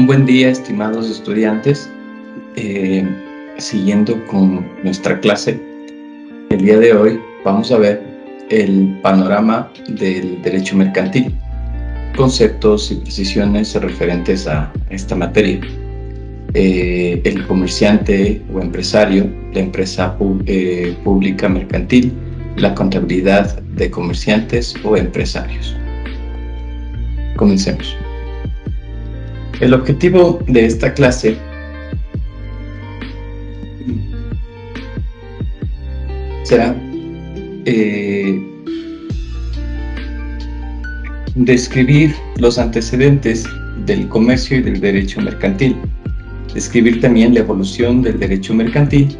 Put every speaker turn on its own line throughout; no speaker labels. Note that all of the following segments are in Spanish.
Un buen día, estimados estudiantes. Siguiendo con nuestra clase, el día de hoy vamos a ver el panorama del derecho mercantil, conceptos y precisiones referentes a esta materia. El comerciante o empresario, la empresa pública mercantil, la contabilidad de comerciantes o empresarios. Comencemos. El objetivo de esta clase será describir los antecedentes del comercio y del derecho mercantil, describir también la evolución del derecho mercantil,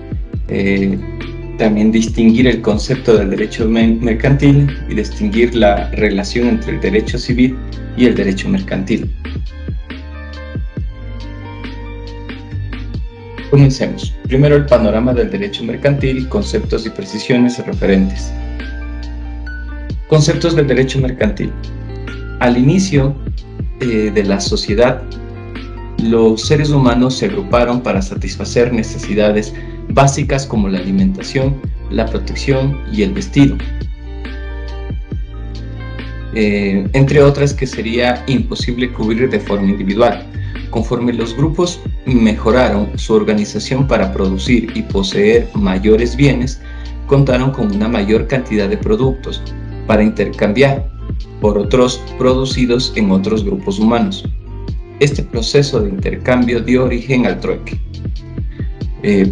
también distinguir el concepto del derecho mercantil y distinguir la relación entre el derecho civil y el derecho mercantil. Comencemos. Primero, el panorama del derecho mercantil, conceptos y precisiones referentes. Conceptos del derecho mercantil. Al inicio de la sociedad, los seres humanos se agruparon para satisfacer necesidades básicas como la alimentación, la protección y el vestido, entre otras que sería imposible cubrir de forma individual. Conforme los grupos mejoraron su organización para producir y poseer mayores bienes, contaron con una mayor cantidad de productos para intercambiar por otros producidos en otros grupos humanos. Este proceso de intercambio dio origen al trueque.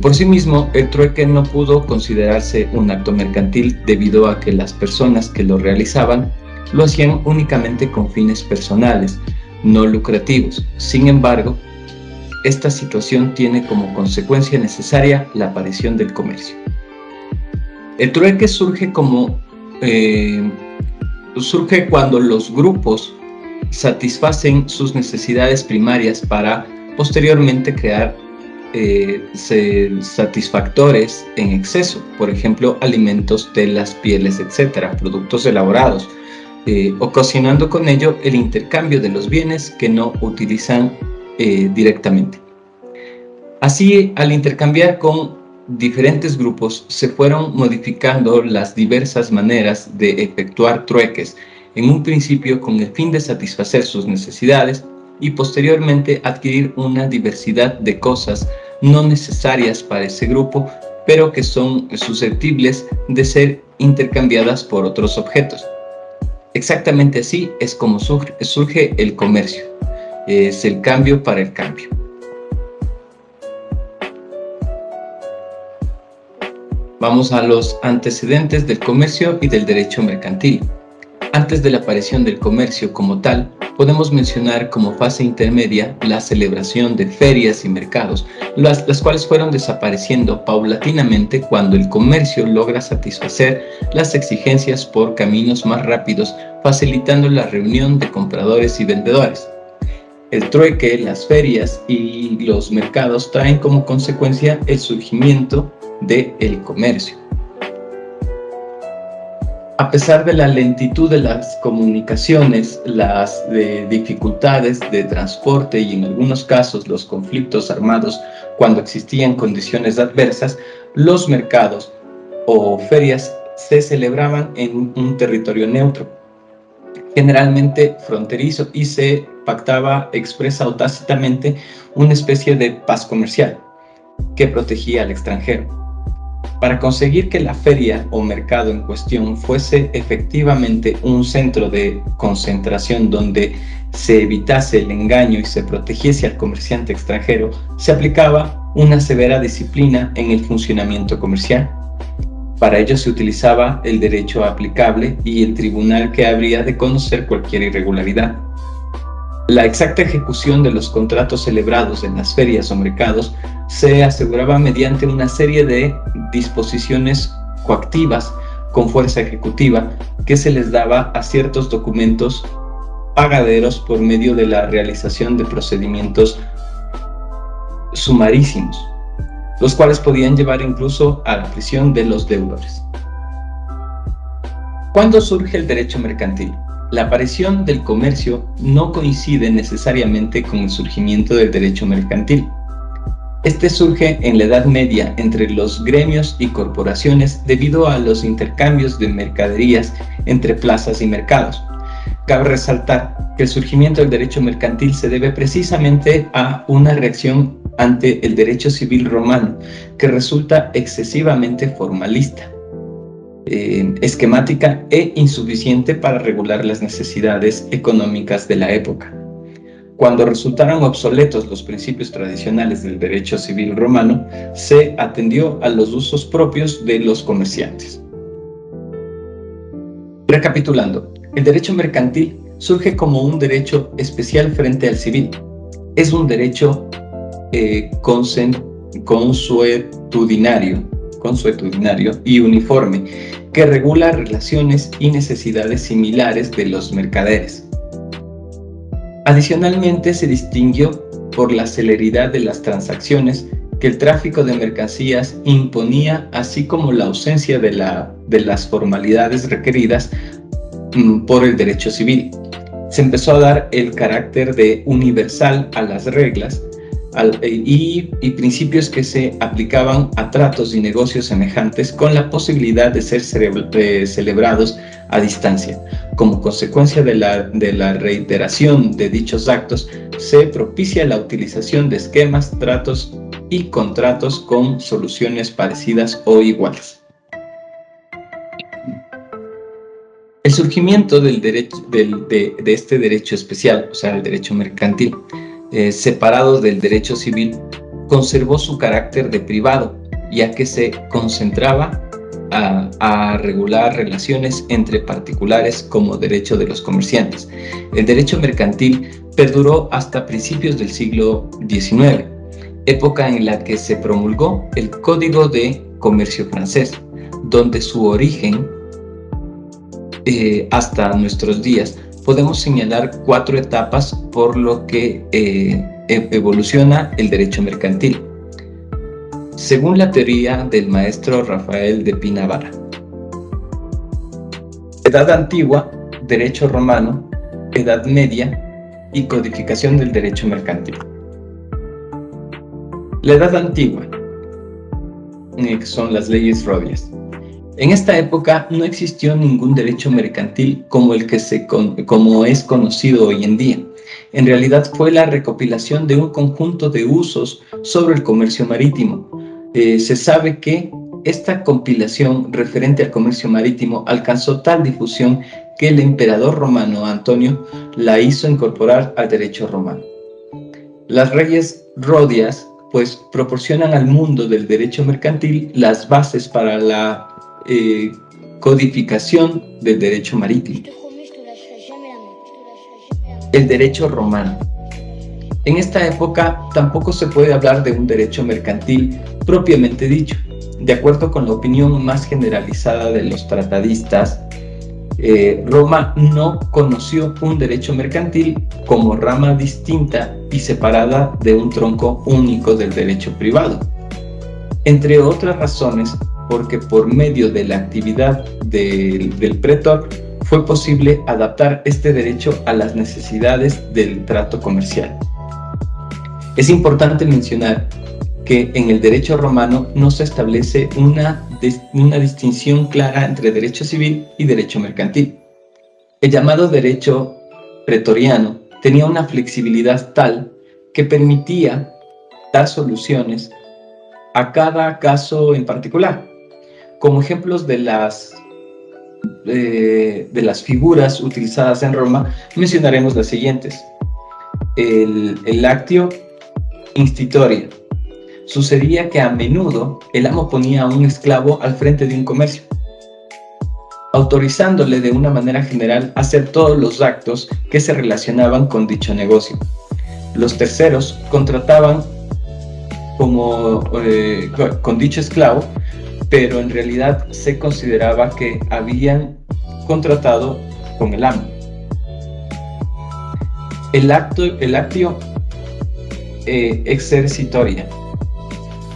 Por sí mismo, el trueque no pudo considerarse un acto mercantil debido a que las personas que lo realizaban lo hacían únicamente con fines personales, no lucrativos. Sin embargo, esta situación tiene como consecuencia necesaria la aparición del comercio. El trueque surge cuando los grupos satisfacen sus necesidades primarias para posteriormente crear satisfactores en exceso, por ejemplo, alimentos, telas, pieles, etc., productos elaborados, ocasionando con ello el intercambio de los bienes que no utilizan directamente. Así, al intercambiar con diferentes grupos, se fueron modificando las diversas maneras de efectuar trueques, en un principio con el fin de satisfacer sus necesidades y posteriormente adquirir una diversidad de cosas no necesarias para ese grupo, pero que son susceptibles de ser intercambiadas por otros objetos. Exactamente así es como surge el comercio. Es el cambio para el cambio. Vamos a los antecedentes del comercio y del derecho mercantil. Antes de la aparición del comercio como tal, podemos mencionar como fase intermedia la celebración de ferias y mercados, las cuales fueron desapareciendo paulatinamente cuando el comercio logra satisfacer las exigencias por caminos más rápidos, facilitando la reunión de compradores y vendedores. El trueque, las ferias y los mercados traen como consecuencia el surgimiento del comercio. A pesar de la lentitud de las comunicaciones, las dificultades de transporte y en algunos casos los conflictos armados cuando existían condiciones adversas, los mercados o ferias se celebraban en un territorio neutro, generalmente fronterizo, y se pactaba expresa o tácitamente una especie de paz comercial que protegía al extranjero. Para conseguir que la feria o mercado en cuestión fuese efectivamente un centro de concentración donde se evitase el engaño y se protegiese al comerciante extranjero, se aplicaba una severa disciplina en el funcionamiento comercial. Para ello se utilizaba el derecho aplicable y el tribunal que habría de conocer cualquier irregularidad. La exacta ejecución de los contratos celebrados en las ferias o mercados se aseguraba mediante una serie de disposiciones coactivas con fuerza ejecutiva que se les daba a ciertos documentos pagaderos por medio de la realización de procedimientos sumarísimos, los cuales podían llevar incluso a la prisión de los deudores. ¿Cuándo surge el derecho mercantil? La aparición del comercio no coincide necesariamente con el surgimiento del derecho mercantil. Este surge en la Edad Media entre los gremios y corporaciones debido a los intercambios de mercaderías entre plazas y mercados. Cabe resaltar que el surgimiento del derecho mercantil se debe precisamente a una reacción ante el derecho civil romano, que resulta excesivamente formalista, esquemática e insuficiente para regular las necesidades económicas de la época. Cuando resultaron obsoletos los principios tradicionales del derecho civil romano, se atendió a los usos propios de los comerciantes. Recapitulando, el derecho mercantil surge como un derecho especial frente al civil. Es un derecho consuetudinario y uniforme que regula relaciones y necesidades similares de los mercaderes. Adicionalmente, se distinguió por la celeridad de las transacciones que el tráfico de mercancías imponía, así como la ausencia de las formalidades requeridas por el derecho civil. Se empezó a dar el carácter de universal a las reglas y principios que se aplicaban a tratos y negocios semejantes, con la posibilidad de ser celebrados a distancia. Como consecuencia de la reiteración de dichos actos, se propicia la utilización de esquemas, tratos y contratos con soluciones parecidas o iguales. El surgimiento del derecho, de este derecho especial, o sea, el derecho mercantil, separado del derecho civil, conservó su carácter de privado, ya que se concentraba a regular relaciones entre particulares como derecho de los comerciantes. El derecho mercantil perduró hasta principios del siglo XIX, época en la que se promulgó el Código de Comercio francés, donde su origen hasta nuestros días podemos señalar 4 etapas por lo que evoluciona el derecho mercantil, según la teoría del maestro Rafael de Pina Vara. Edad antigua, derecho romano, Edad media y codificación del derecho mercantil. La Edad antigua, que son las leyes rodias. En esta época no existió ningún derecho mercantil como es conocido hoy en día. En realidad fue la recopilación de un conjunto de usos sobre el comercio marítimo. Se sabe que esta compilación referente al comercio marítimo alcanzó tal difusión que el emperador romano Antonio la hizo incorporar al derecho romano. Las leyes rodias pues proporcionan al mundo del derecho mercantil las bases para la codificación del derecho marítimo. El derecho romano. En esta época tampoco se puede hablar de un derecho mercantil propiamente dicho. De acuerdo con la opinión más generalizada de los tratadistas, Roma no conoció un derecho mercantil como rama distinta y separada de un tronco único del derecho privado. Entre otras razones, porque por medio de la actividad del pretor fue posible adaptar este derecho a las necesidades del trato comercial. Es importante mencionar que en el derecho romano no se establece una distinción clara entre derecho civil y derecho mercantil. El llamado derecho pretoriano tenía una flexibilidad tal que permitía dar soluciones a cada caso en particular. Como ejemplos de las figuras utilizadas en Roma, mencionaremos las siguientes. El actio institoria. Sucedía que a menudo el amo ponía a un esclavo al frente de un comercio, autorizándole de una manera general a hacer todos los actos que se relacionaban con dicho negocio. Los terceros contrataban con dicho esclavo, pero en realidad se consideraba que habían contratado con el amo. El actio exercitoria,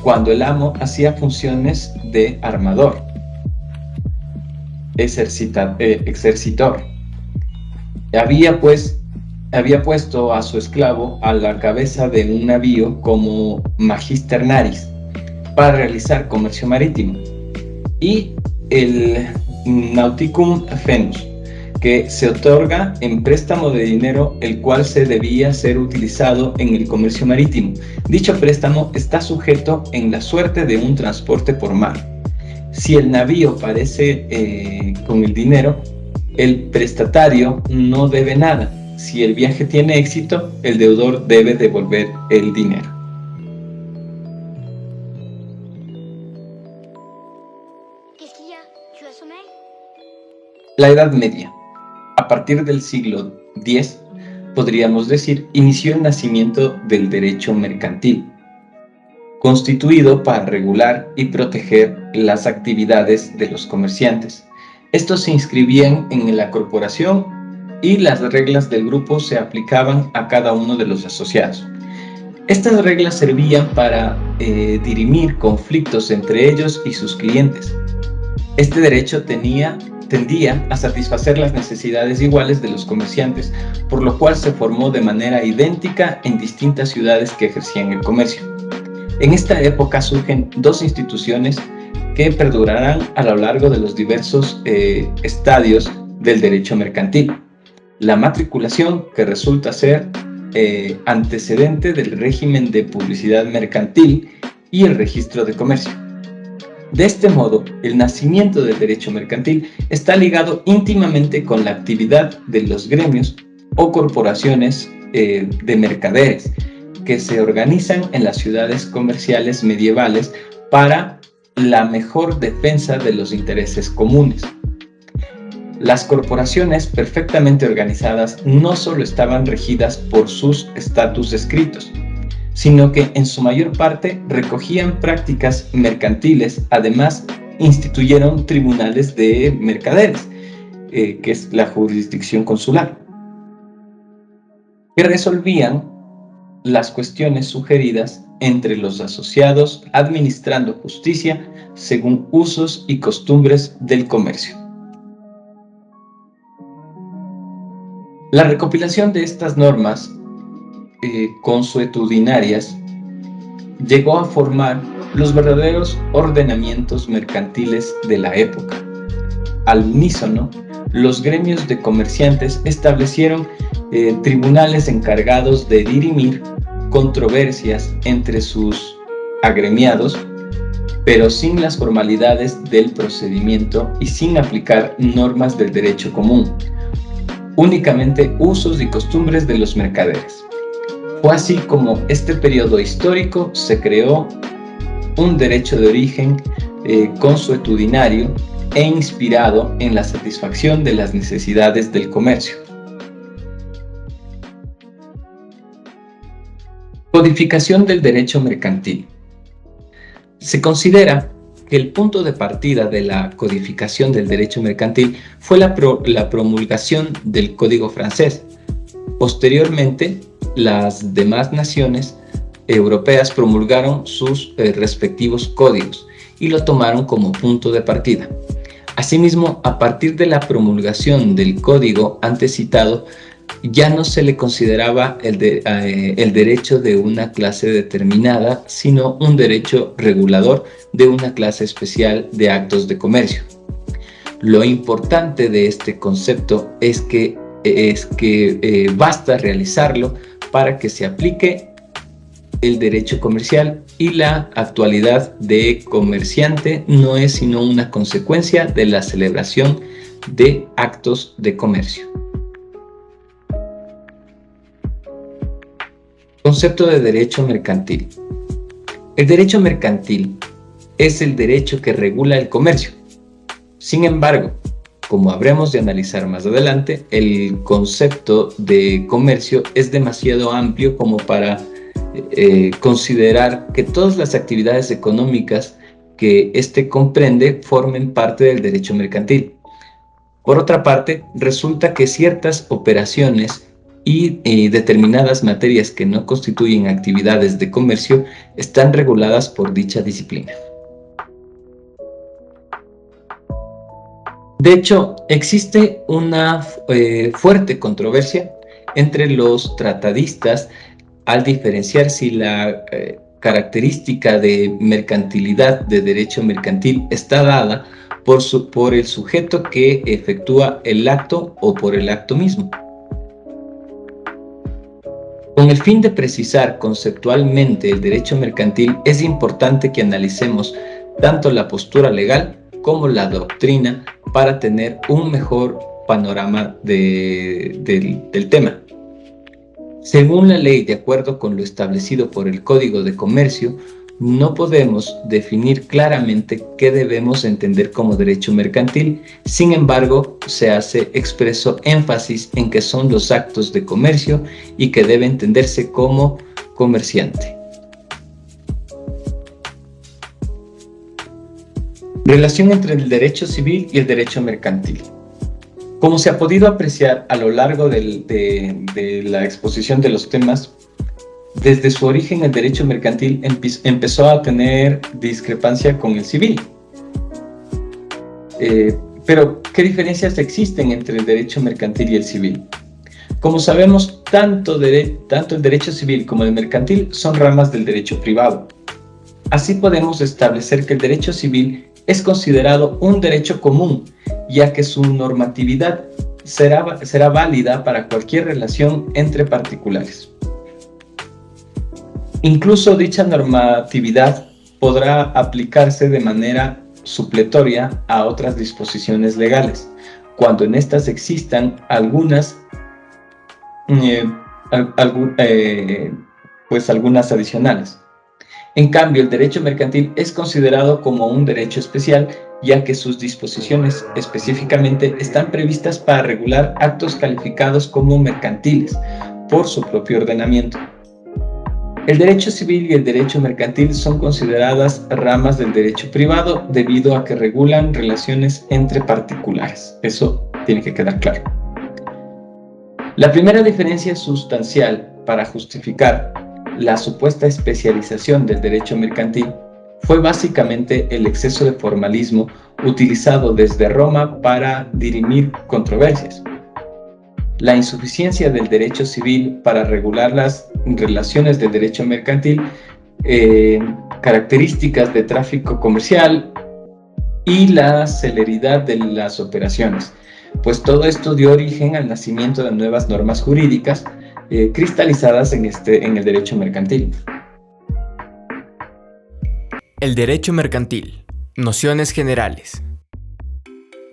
cuando el amo hacía funciones de armador, exercitor. Había puesto a su esclavo a la cabeza de un navío como magister naris para realizar comercio marítimo, y el nauticum fenus, que se otorga en préstamo de dinero, el cual se debía ser utilizado en el comercio marítimo. Dicho préstamo está sujeto en la suerte de un transporte por mar. Si el navío parece con el dinero, el prestatario no debe nada. Si el viaje tiene éxito, el deudor debe devolver el dinero. La Edad Media. A partir del siglo X, podríamos decir, inició el nacimiento del derecho mercantil, constituido para regular y proteger las actividades de los comerciantes. Estos se inscribían en la corporación y las reglas del grupo se aplicaban a cada uno de los asociados. Estas reglas servían para dirimir conflictos entre ellos y sus clientes. Este derecho tendía a satisfacer las necesidades iguales de los comerciantes, por lo cual se formó de manera idéntica en distintas ciudades que ejercían el comercio. En esta época surgen dos instituciones que perdurarán a lo largo de los diversos estadios del derecho mercantil. La matriculación, que resulta ser antecedente del régimen de publicidad mercantil, y el registro de comercio. De este modo, el nacimiento del derecho mercantil está ligado íntimamente con la actividad de los gremios o corporaciones de mercaderes que se organizan en las ciudades comerciales medievales para la mejor defensa de los intereses comunes. Las corporaciones perfectamente organizadas no solo estaban regidas por sus estatus escritos, sino que en su mayor parte recogían prácticas mercantiles. Además, instituyeron tribunales de mercaderes, que es la jurisdicción consular, que resolvían las cuestiones sugeridas entre los asociados, administrando justicia según usos y costumbres del comercio. La recopilación de estas normas consuetudinarias llegó a formar los verdaderos ordenamientos mercantiles de la época. Al unísono, los gremios de comerciantes establecieron tribunales encargados de dirimir controversias entre sus agremiados, pero sin las formalidades del procedimiento y sin aplicar normas del derecho común, únicamente usos y costumbres de los mercaderes. Fue así como este periodo histórico se creó un derecho de origen consuetudinario e inspirado en la satisfacción de las necesidades del comercio. Codificación del derecho mercantil. Se considera que el punto de partida de la codificación del derecho mercantil fue la promulgación del Código francés. Posteriormente, las demás naciones europeas promulgaron sus respectivos códigos y lo tomaron como punto de partida. Asimismo, a partir de la promulgación del código antes citado, ya no se le consideraba el derecho de una clase determinada, sino un derecho regulador de una clase especial de actos de comercio. Lo importante de este concepto es que basta realizarlo para que se aplique el derecho comercial, y la actualidad de comerciante no es sino una consecuencia de la celebración de actos de comercio. Concepto de derecho mercantil. El derecho mercantil es el derecho que regula el comercio. Sin embargo, como habremos de analizar más adelante, el concepto de comercio es demasiado amplio como para considerar que todas las actividades económicas que éste comprende formen parte del derecho mercantil. Por otra parte, resulta que ciertas operaciones y determinadas materias que no constituyen actividades de comercio están reguladas por dicha disciplina. De hecho, existe una fuerte controversia entre los tratadistas al diferenciar si la característica de mercantilidad de derecho mercantil está dada por el sujeto que efectúa el acto o por el acto mismo. Con el fin de precisar conceptualmente el derecho mercantil, es importante que analicemos tanto la postura legal como la doctrina para tener un mejor panorama del tema. Según la ley, de acuerdo con lo establecido por el Código de Comercio, no podemos definir claramente qué debemos entender como derecho mercantil. Sin embargo, se hace expreso énfasis en que son los actos de comercio y que debe entenderse como comerciante. Relación entre el derecho civil y el derecho mercantil. Como se ha podido apreciar a lo largo de la exposición de los temas, desde su origen el derecho mercantil empezó a tener discrepancia con el civil. Pero, ¿qué diferencias existen entre el derecho mercantil y el civil? Como sabemos, tanto el derecho civil como el mercantil son ramas del derecho privado. Así podemos establecer que el derecho civil es considerado un derecho común, ya que su normatividad será válida para cualquier relación entre particulares. Incluso dicha normatividad podrá aplicarse de manera supletoria a otras disposiciones legales, cuando en estas existan algunas adicionales. En cambio, el derecho mercantil es considerado como un derecho especial, ya que sus disposiciones específicamente están previstas para regular actos calificados como mercantiles por su propio ordenamiento. El derecho civil y el derecho mercantil son consideradas ramas del derecho privado debido a que regulan relaciones entre particulares. Eso tiene que quedar claro. La primera diferencia sustancial para justificar la supuesta especialización del derecho mercantil fue básicamente el exceso de formalismo utilizado desde Roma para dirimir controversias. La insuficiencia del derecho civil para regular las relaciones del derecho mercantil, características de tráfico comercial y la celeridad de las operaciones, pues todo esto dio origen al nacimiento de nuevas normas jurídicas cristalizadas en el derecho mercantil.
El derecho mercantil. Nociones generales.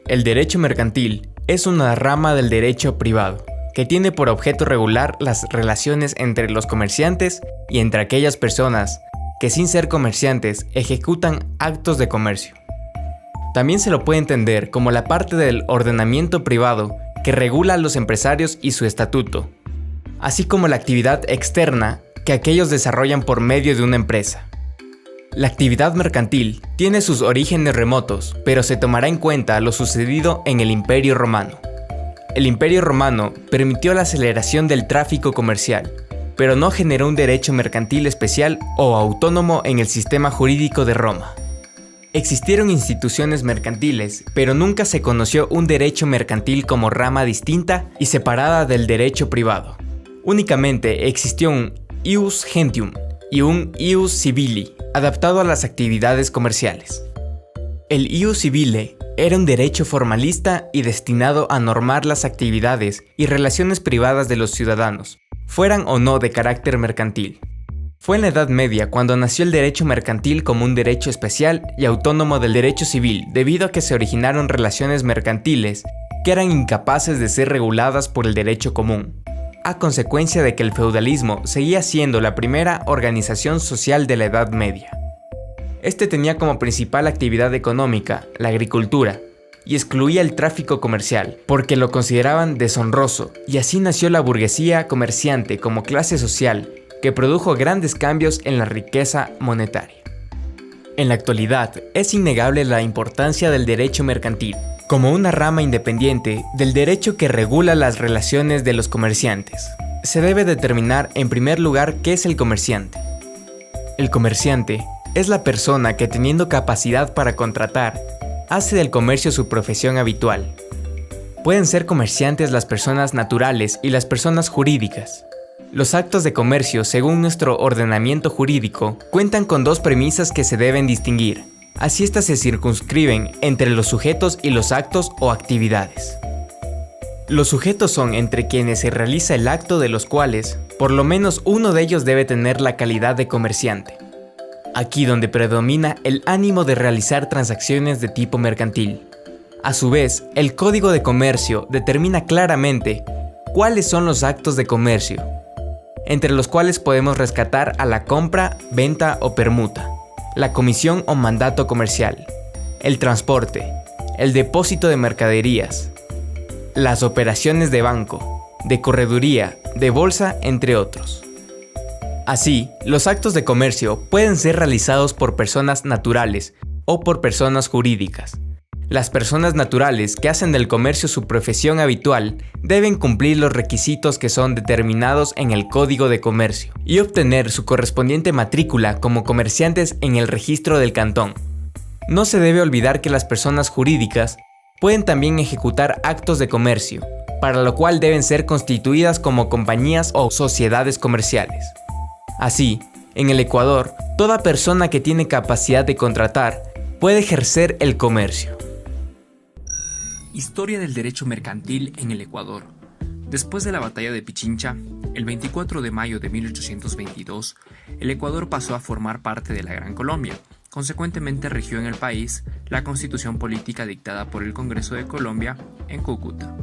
El derecho mercantil es una rama del derecho privado que tiene por objeto regular las relaciones entre los comerciantes y entre aquellas personas que sin ser comerciantes ejecutan actos de comercio. También se lo puede entender como la parte del ordenamiento privado que regula a los empresarios y su estatuto, así como la actividad externa que aquellos desarrollan por medio de una empresa. La actividad mercantil tiene sus orígenes remotos, pero se tomará en cuenta lo sucedido en el Imperio Romano. El Imperio Romano permitió la aceleración del tráfico comercial, pero no generó un derecho mercantil especial o autónomo en el sistema jurídico de Roma. Existieron instituciones mercantiles, pero nunca se conoció un derecho mercantil como rama distinta y separada del derecho privado. Únicamente existió un ius gentium y un ius civili, adaptado a las actividades comerciales. El ius civile era un derecho formalista y destinado a normar las actividades y relaciones privadas de los ciudadanos, fueran o no de carácter mercantil. Fue en la Edad Media cuando nació el derecho mercantil como un derecho especial y autónomo del derecho civil, debido a que se originaron relaciones mercantiles que eran incapaces de ser reguladas por el derecho común, a consecuencia de que el feudalismo seguía siendo la primera organización social de la Edad Media. Este tenía como principal actividad económica la agricultura y excluía el tráfico comercial porque lo consideraban deshonroso, y así nació la burguesía comerciante como clase social que produjo grandes cambios en la riqueza monetaria. En la actualidad, es innegable la importancia del derecho mercantil como una rama independiente del derecho que regula las relaciones de los comerciantes. Se debe determinar en primer lugar qué es el comerciante. El comerciante es la persona que, teniendo capacidad para contratar, hace del comercio su profesión habitual. Pueden ser comerciantes las personas naturales y las personas jurídicas. Los actos de comercio, según nuestro ordenamiento jurídico, cuentan con dos premisas que se deben distinguir. Así estas se circunscriben entre los sujetos y los actos o actividades. Los sujetos son entre quienes se realiza el acto, de los cuales, por lo menos uno de ellos debe tener la calidad de comerciante. Aquí donde predomina el ánimo de realizar transacciones de tipo mercantil. A su vez, el Código de Comercio determina claramente cuáles son los actos de comercio, entre los cuales podemos rescatar a la compra, venta o permuta, la comisión o mandato comercial, el transporte, el depósito de mercaderías, las operaciones de banco, de correduría, de bolsa, entre otros. Así, los actos de comercio pueden ser realizados por personas naturales o por personas jurídicas. Las personas naturales que hacen del comercio su profesión habitual deben cumplir los requisitos que son determinados en el Código de Comercio y obtener su correspondiente matrícula como comerciantes en el registro del cantón. No se debe olvidar que las personas jurídicas pueden también ejecutar actos de comercio, para lo cual deben ser constituidas como compañías o sociedades comerciales. Así, en el Ecuador, toda persona que tiene capacidad de contratar puede ejercer el comercio.
Historia del derecho mercantil en el Ecuador. Después de la batalla de Pichincha, el 24 de mayo de 1822, el Ecuador pasó a formar parte de la Gran Colombia. Consecuentemente rigió en el país la constitución política dictada por el Congreso de Colombia en Cúcuta.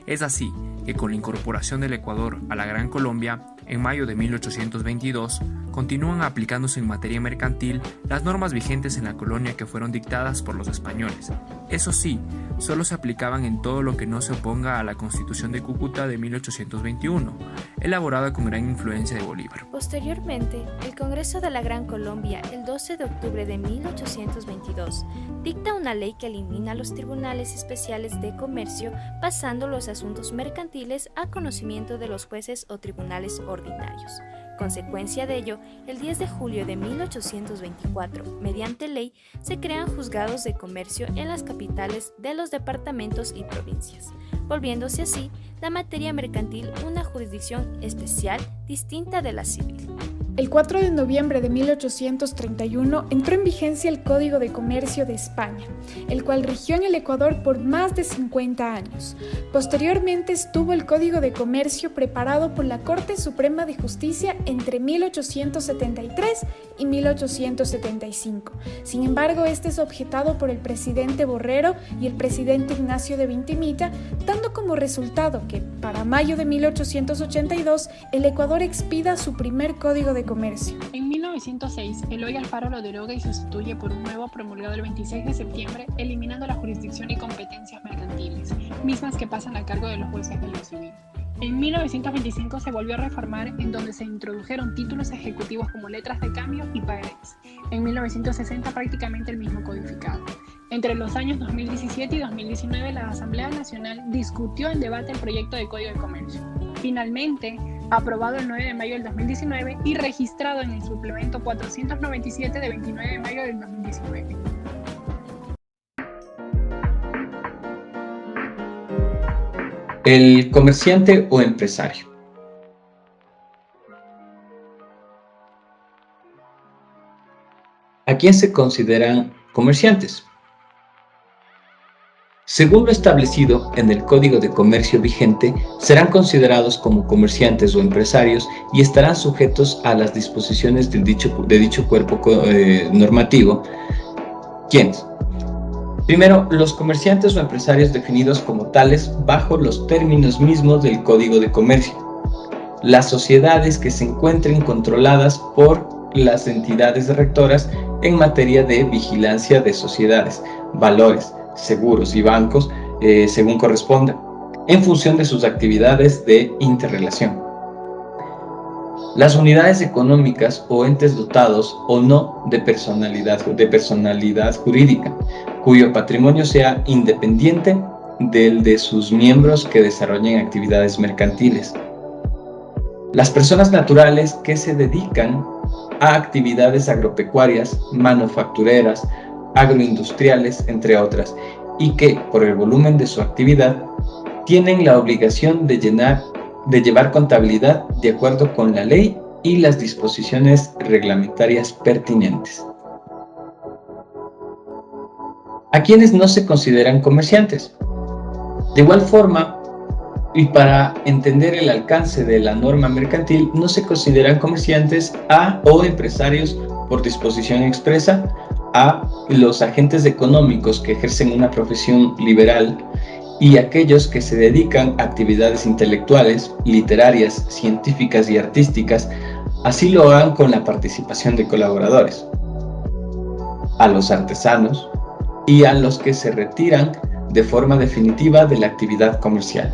Es así que con la incorporación del Ecuador a la Gran Colombia, en mayo de 1822, continúan aplicándose en materia mercantil las normas vigentes en la colonia que fueron dictadas por los españoles. Eso sí, solo se aplicaban en todo lo que no se oponga a la Constitución de Cúcuta de 1821, elaborada con gran influencia de Bolívar.
Posteriormente, el Congreso de la Gran Colombia, el 12 de octubre de 1822, dicta una ley que elimina los tribunales especiales de comercio, pasando los asuntos mercantiles a conocimiento de los jueces o tribunales ordinarios. Consecuencia de ello, el 10 de julio de 1824, mediante ley, se crean juzgados de comercio en las capitales de los departamentos y provincias, volviéndose así la materia mercantil una jurisdicción especial distinta de la civil.
El 4 de noviembre de 1831 entró en vigencia el Código de Comercio de España, el cual rigió en el Ecuador por más de 50 años. Posteriormente estuvo el Código de Comercio preparado por la Corte Suprema de Justicia entre 1873 y 1875. Sin embargo, este es objetado por el presidente Borrero y el presidente Ignacio de Vintimilla, dando como resultado que, para mayo de 1882, el Ecuador expida su primer Código de Comercio.
En 1906, Eloy Alfaro lo deroga y sustituye por un nuevo promulgado el 26 de septiembre, eliminando la jurisdicción y competencias mercantiles, mismas que pasan a cargo de los jueces de lo civil. En 1925 se volvió a reformar, en donde se introdujeron títulos ejecutivos como letras de cambio y pagarés. En 1960 prácticamente el mismo codificado. Entre los años 2017 y 2019 la Asamblea Nacional discutió en debate el proyecto de Código de Comercio. Finalmente, aprobado el 9 de mayo del 2019 y registrado en el suplemento 497 de 29 de mayo del 2019.
El comerciante o empresario. ¿A quién se consideran comerciantes? Según lo establecido en el Código de Comercio vigente, serán considerados como comerciantes o empresarios y estarán sujetos a las disposiciones de dicho cuerpo normativo. ¿Quiénes? Primero, los comerciantes o empresarios definidos como tales bajo los términos mismos del Código de Comercio. Las sociedades que se encuentren controladas por las entidades rectoras en materia de vigilancia de sociedades, valores, seguros y bancos, según corresponda, en función de sus actividades de interrelación. Las unidades económicas o entes dotados o no de personalidad jurídica, cuyo patrimonio sea independiente del de sus miembros que desarrollen actividades mercantiles. Las personas naturales que se dedican a actividades agropecuarias, manufactureras agroindustriales, entre otras, y que, por el volumen de su actividad, tienen la obligación de llevar contabilidad de acuerdo con la ley y las disposiciones reglamentarias pertinentes. ¿A quienes no se consideran comerciantes? De igual forma, y para entender el alcance de la norma mercantil, no se consideran comerciantes o empresarios por disposición expresa a los agentes económicos que ejercen una profesión liberal y aquellos que se dedican a actividades intelectuales, literarias, científicas y artísticas, así lo hagan con la participación de colaboradores, a los artesanos y a los que se retiran de forma definitiva de la actividad comercial.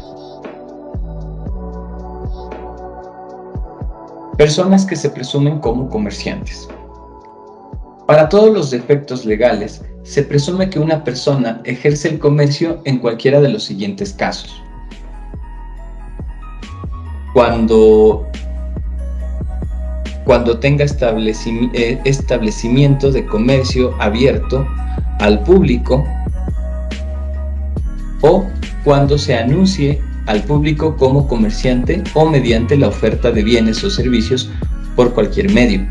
Personas que se presumen como comerciantes. Para todos los efectos legales, se presume que una persona ejerce el comercio en cualquiera de los siguientes casos. Cuando tenga establecimiento de comercio abierto al público o cuando se anuncie al público como comerciante o mediante la oferta de bienes o servicios por cualquier medio.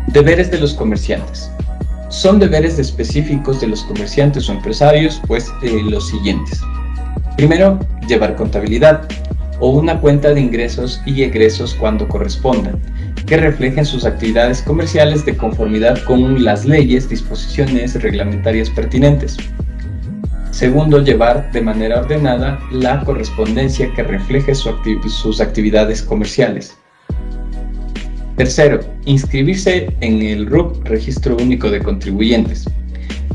Deberes de los comerciantes. Son deberes específicos de los comerciantes o empresarios, los siguientes. Primero, llevar contabilidad o una cuenta de ingresos y egresos cuando correspondan, que reflejen sus actividades comerciales de conformidad con las leyes, disposiciones reglamentarias pertinentes. Segundo, llevar de manera ordenada la correspondencia que refleje sus actividades comerciales. Tercero, inscribirse en el RUC, Registro Único de Contribuyentes.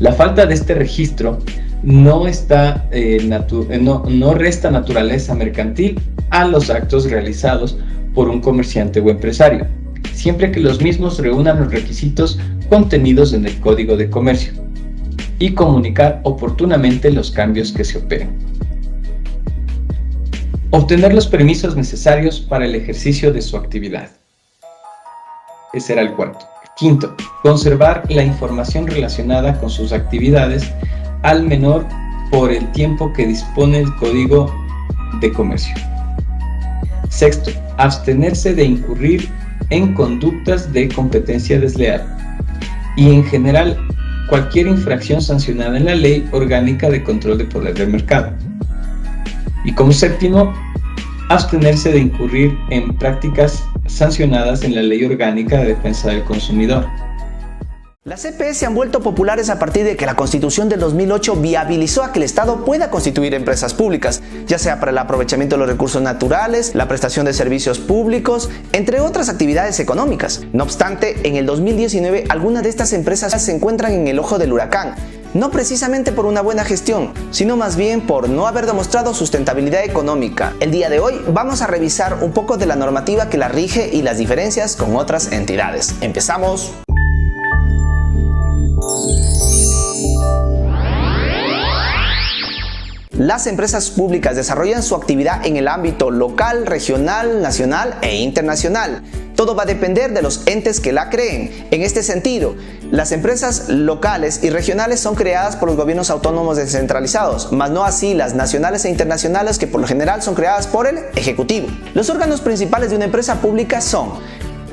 La falta de este registro no resta naturaleza mercantil a los actos realizados por un comerciante o empresario, siempre que los mismos reúnan los requisitos contenidos en el Código de Comercio, y comunicar oportunamente los cambios que se operen. Obtener los permisos necesarios para el ejercicio de su actividad. Ese era el cuarto. Quinto, conservar la información relacionada con sus actividades al menor por el tiempo que dispone el Código de Comercio. Sexto, abstenerse de incurrir en conductas de competencia desleal y en general cualquier infracción sancionada en la Ley Orgánica de Control de Poder del Mercado. Y como séptimo, abstenerse de incurrir en prácticas sancionadas en la Ley Orgánica de Defensa del Consumidor.
Las CPE se han vuelto populares a partir de que la Constitución del 2008 viabilizó a que el Estado pueda constituir empresas públicas, ya sea para el aprovechamiento de los recursos naturales, la prestación de servicios públicos, entre otras actividades económicas. No obstante, en el 2019 algunas de estas empresas se encuentran en el ojo del huracán, no precisamente por una buena gestión, sino más bien por no haber demostrado sustentabilidad económica. El día de hoy vamos a revisar un poco de la normativa que la rige y las diferencias con otras entidades. ¡Empezamos! Las empresas públicas desarrollan su actividad en el ámbito local, regional, nacional e internacional. Todo va a depender de los entes que la creen. En este sentido, las empresas locales y regionales son creadas por los gobiernos autónomos descentralizados, mas no así las nacionales e internacionales, que por lo general son creadas por el Ejecutivo. Los órganos principales de una empresa pública son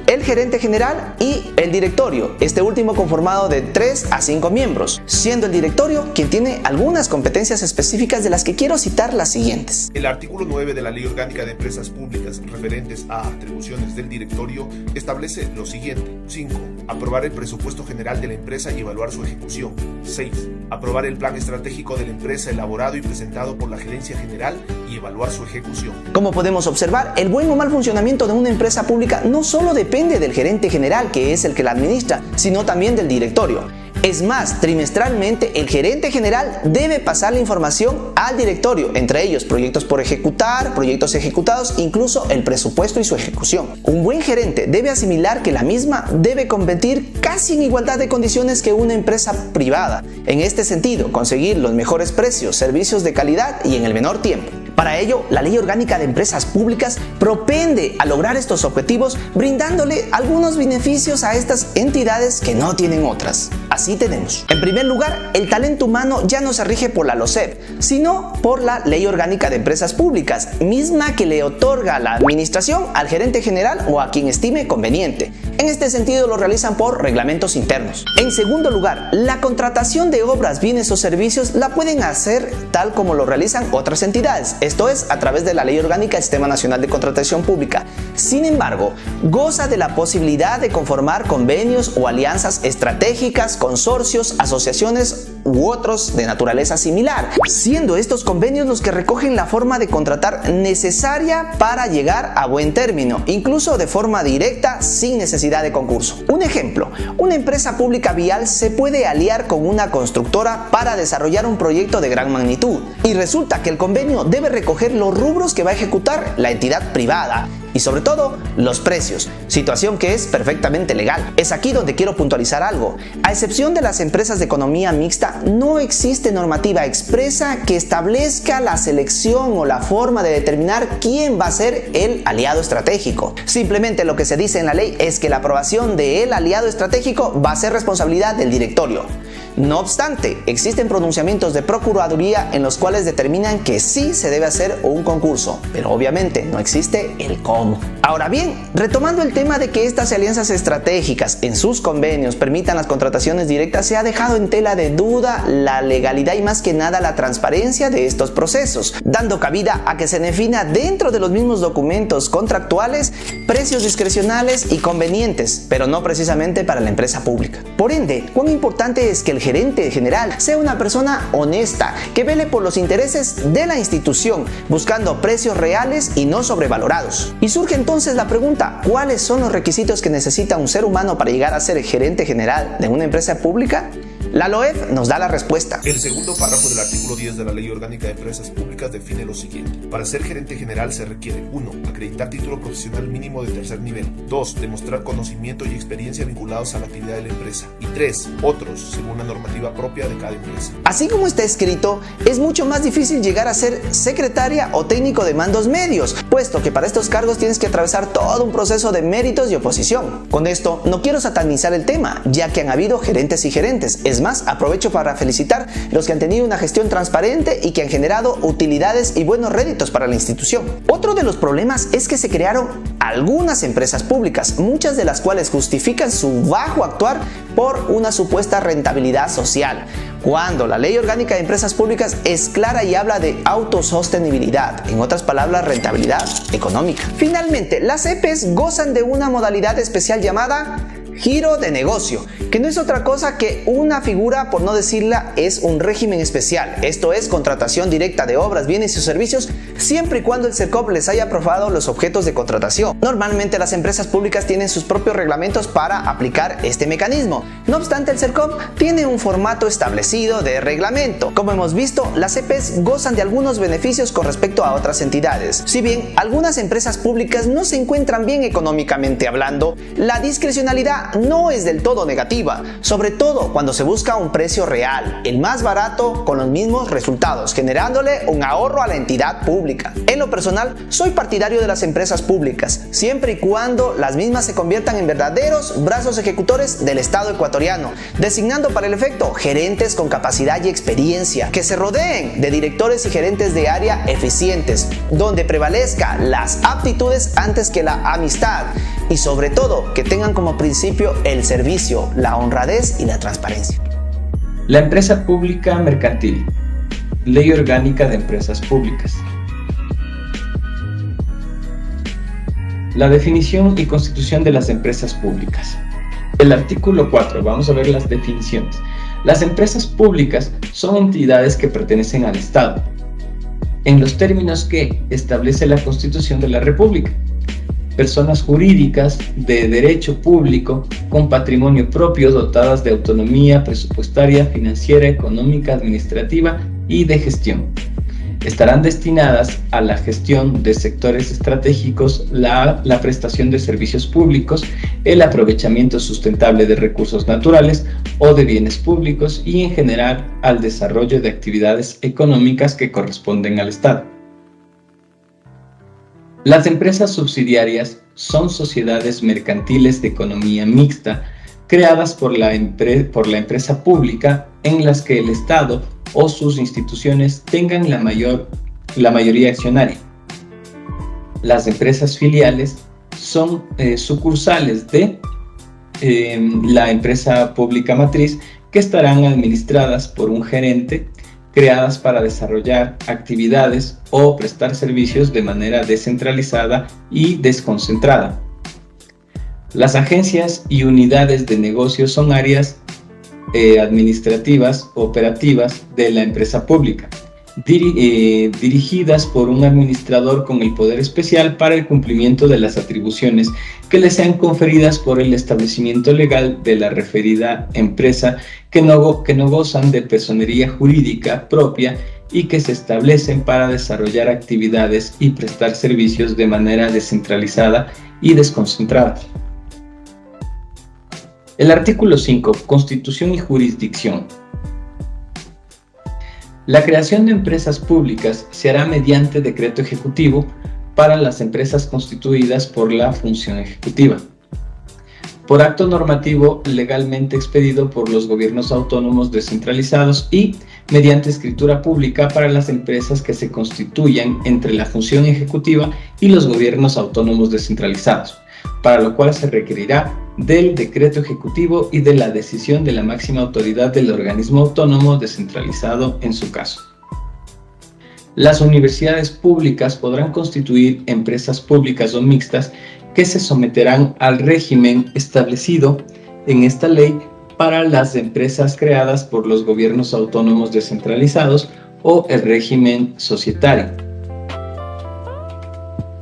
el gerente general y el directorio, este último conformado de 3 a 5 miembros, siendo el directorio quien tiene algunas competencias específicas, de las que quiero citar las siguientes.
El artículo 9 de la Ley Orgánica de Empresas Públicas referentes a atribuciones del directorio establece lo siguiente. 5. Aprobar el presupuesto general de la empresa y evaluar su ejecución. 6. Aprobar el plan estratégico de la empresa elaborado y presentado por la gerencia general y evaluar su ejecución.
Como podemos observar, el buen o mal funcionamiento de una empresa pública no solo depende del gerente general, que es el que la administra, sino también del directorio. Es más, trimestralmente el gerente general debe pasar la información al directorio, entre ellos proyectos por ejecutar, proyectos ejecutados, incluso el presupuesto y su ejecución. Un buen gerente debe asimilar que la misma debe competir casi en igualdad de condiciones que una empresa privada. En este sentido, conseguir los mejores precios, servicios de calidad y en el menor tiempo. Para ello, la Ley Orgánica de Empresas Públicas propende a lograr estos objetivos brindándole algunos beneficios a estas entidades que no tienen otras. Así tenemos. En primer lugar, el talento humano ya no se rige por la LOCEP, sino por la Ley Orgánica de Empresas Públicas, misma que le otorga la administración al gerente general o a quien estime conveniente. En este sentido, lo realizan por reglamentos internos. En segundo lugar, la contratación de obras, bienes o servicios la pueden hacer tal como lo realizan otras entidades. Esto es, a través de la Ley Orgánica del Sistema Nacional de Contratación Pública. Sin embargo, goza de la posibilidad de conformar convenios o alianzas estratégicas, consorcios, asociaciones u otros de naturaleza similar, siendo estos convenios los que recogen la forma de contratar necesaria para llegar a buen término, incluso de forma directa, sin necesidad de concurso. Un ejemplo, una empresa pública vial se puede aliar con una constructora para desarrollar un proyecto de gran magnitud, y resulta que el convenio debe recoger los rubros que va a ejecutar la entidad privada y sobre todo los precios, situación que es perfectamente legal. Es aquí donde quiero puntualizar algo. A excepción de las empresas de economía mixta, no existe normativa expresa que establezca la selección o la forma de determinar quién va a ser el aliado estratégico. Simplemente lo que se dice en la ley es que la aprobación del aliado estratégico va a ser responsabilidad del directorio. No obstante, existen pronunciamientos de Procuraduría en los cuales determinan que sí se debe hacer un concurso, pero obviamente no existe el cómo. Ahora bien, retomando el tema de que estas alianzas estratégicas en sus convenios permitan las contrataciones directas, se ha dejado en tela de duda la legalidad y más que nada la transparencia de estos procesos, dando cabida a que se defina dentro de los mismos documentos contractuales precios discrecionales y convenientes, pero no precisamente para la empresa pública. Por ende, cuán importante es que el gerente general sea una persona honesta, que vele por los intereses de la institución, buscando precios reales y no sobrevalorados. Y surge entonces la pregunta, ¿cuáles son los requisitos que necesita un ser humano para llegar a ser gerente general de una empresa pública? La LOEF nos da la respuesta.
El segundo párrafo del artículo 10 de la Ley Orgánica de Empresas Públicas define lo siguiente. Para ser gerente general se requiere 1. Acreditar título profesional mínimo de tercer nivel. 2. Demostrar conocimiento y experiencia vinculados a la actividad de la empresa. Y 3. Otros, según la normativa propia de cada empresa.
Así como está escrito, es mucho más difícil llegar a ser secretaria o técnico de mandos medios, puesto que para estos cargos tienes que atravesar todo un proceso de méritos y oposición. Con esto, no quiero satanizar el tema, ya que han habido gerentes y gerentes. Es más, aprovecho para felicitar los que han tenido una gestión transparente y que han generado utilidades y buenos réditos para la institución. Otro de los problemas es que se crearon algunas empresas públicas, muchas de las cuales justifican su bajo actuar por una supuesta rentabilidad social, cuando la Ley Orgánica de Empresas Públicas es clara y habla de autosostenibilidad, en otras palabras, rentabilidad económica. Finalmente, las EPEs gozan de una modalidad especial llamada giro de negocio, que no es otra cosa que una figura, por no decirla, es un régimen especial. Esto es contratación directa de obras, bienes y servicios, siempre y cuando el CERCOP les haya aprobado los objetos de contratación. Normalmente las empresas públicas tienen sus propios reglamentos para aplicar este mecanismo. No obstante, el CERCOP tiene un formato establecido de reglamento. Como hemos visto, las EPEs gozan de algunos beneficios con respecto a otras entidades. Si bien algunas empresas públicas no se encuentran bien económicamente hablando, la discrecionalidad no es del todo negativa, sobre todo cuando se busca un precio real, el más barato con los mismos resultados, generándole un ahorro a la entidad pública. En lo personal, soy partidario de las empresas públicas, siempre y cuando las mismas se conviertan en verdaderos brazos ejecutores del Estado ecuatoriano, designando para el efecto gerentes con capacidad y experiencia, que se rodeen de directores y gerentes de área eficientes, donde prevalezca las aptitudes antes que la amistad, y sobre todo que tengan como principio el servicio, la honradez y la transparencia.
La empresa pública mercantil. Ley Orgánica de Empresas Públicas. La definición y constitución de las empresas públicas. El artículo 4, vamos a ver las definiciones. Las empresas públicas son entidades que pertenecen al Estado, en los términos que establece la Constitución de la República. personas jurídicas de derecho público con patrimonio propio dotadas de autonomía presupuestaria, financiera, económica, administrativa y de gestión. Estarán destinadas a la gestión de sectores estratégicos, la prestación de servicios públicos, el aprovechamiento sustentable de recursos naturales o de bienes públicos y en general al desarrollo de actividades económicas que corresponden al Estado. Las empresas subsidiarias son sociedades mercantiles de economía mixta creadas por la empresa pública en las que el Estado o sus instituciones tengan la mayoría accionaria. Las empresas filiales son sucursales de la empresa pública matriz que estarán administradas por un gerente, creadas para desarrollar actividades o prestar servicios de manera descentralizada y desconcentrada. Las agencias y unidades de negocio son áreas administrativas, operativas de la empresa pública, dirigidas por un administrador con el poder especial para el cumplimiento de las atribuciones que les sean conferidas por el establecimiento legal de la referida empresa que no gozan de personería jurídica propia y que se establecen para desarrollar actividades y prestar servicios de manera descentralizada y desconcentrada. El artículo 5. Constitución y jurisdicción. La creación de empresas públicas se hará mediante decreto ejecutivo para las empresas constituidas por la función ejecutiva, por acto normativo legalmente expedido por los gobiernos autónomos descentralizados y mediante escritura pública para las empresas que se constituyan entre la función ejecutiva y los gobiernos autónomos descentralizados, para lo cual se requerirá del decreto ejecutivo y de la decisión de la máxima autoridad del organismo autónomo descentralizado en su caso. Las universidades públicas podrán constituir empresas públicas o mixtas que se someterán al régimen establecido en esta ley para las empresas creadas por los gobiernos autónomos descentralizados o el régimen societario.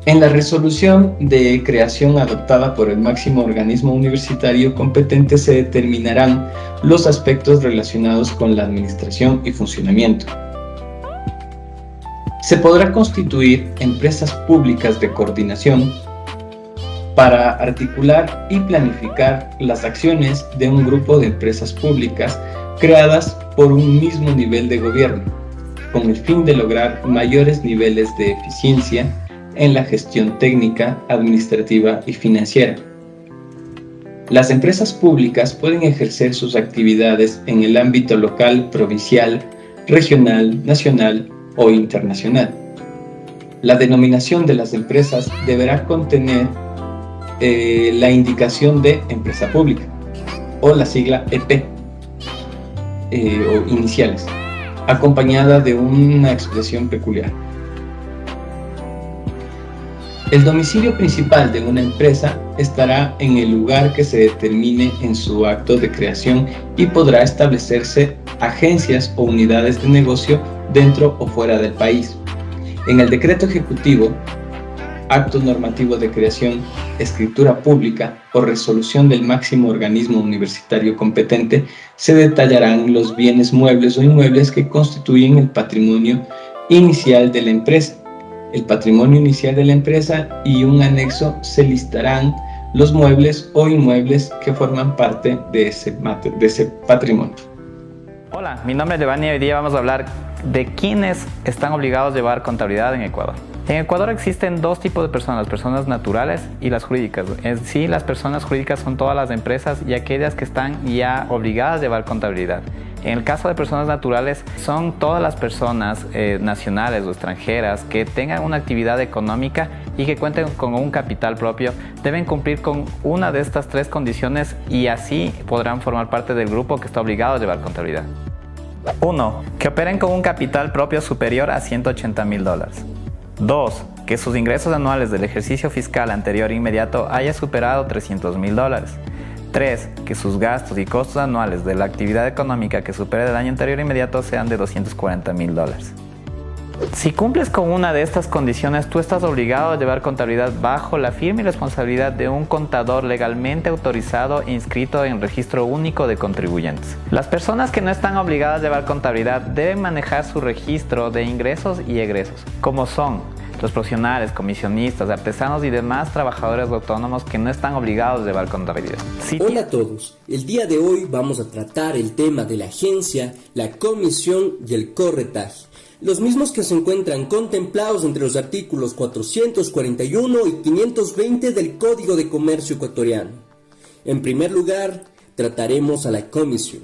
En la resolución de creación adoptada por el máximo organismo universitario competente se determinarán los aspectos relacionados con la administración y funcionamiento. Se podrá constituir empresas públicas de coordinación para articular y planificar las acciones de un grupo de empresas públicas creadas por un mismo nivel de gobierno, con el fin de lograr mayores niveles de eficiencia en la gestión técnica, administrativa y financiera. Las empresas públicas pueden ejercer sus actividades en el ámbito local, provincial, regional, nacional o internacional. La denominación de las empresas deberá contener la indicación de empresa pública o la sigla EP o iniciales, acompañada de una expresión peculiar. El domicilio principal de una empresa estará en el lugar que se determine en su acto de creación y podrá establecerse agencias o unidades de negocio dentro o fuera del país. En el decreto ejecutivo, acto normativo de creación, escritura pública o resolución del máximo organismo universitario competente, se detallarán los bienes muebles o inmuebles que constituyen el patrimonio inicial de la empresa. El patrimonio inicial de la empresa y un anexo se listarán los muebles o inmuebles que forman parte de ese patrimonio.
Hola, mi nombre es Giovanni y hoy día vamos a hablar de quiénes están obligados a llevar contabilidad en Ecuador. En Ecuador existen dos tipos de personas, las personas naturales y las jurídicas. En sí, las personas jurídicas son todas las empresas y aquellas que están ya obligadas a llevar contabilidad. En el caso de personas naturales, son todas las personas nacionales o extranjeras que tengan una actividad económica y que cuenten con un capital propio. Deben cumplir con una de estas tres condiciones y así podrán formar parte del grupo que está obligado a llevar contabilidad. 1. Que operen con un capital propio superior a $180,000. 2. Que sus ingresos anuales del ejercicio fiscal anterior inmediato haya superado $300,000. 3. Que sus gastos y costos anuales de la actividad económica que supere del año anterior inmediato sean de $240,000. Si cumples con una de estas condiciones, tú estás obligado a llevar contabilidad bajo la firme responsabilidad de un contador legalmente autorizado e inscrito en Registro Único de Contribuyentes. Las personas que no están obligadas a llevar contabilidad deben manejar su registro de ingresos y egresos, como son los profesionales, comisionistas, artesanos y demás trabajadores autónomos que no están obligados a llevar contabilidad.
Hola a todos, el día de hoy vamos a tratar el tema de la agencia, la comisión y el corretaje. Los mismos que se encuentran contemplados entre los artículos 441 y 520 del Código de Comercio ecuatoriano. En primer lugar, trataremos a la comisión.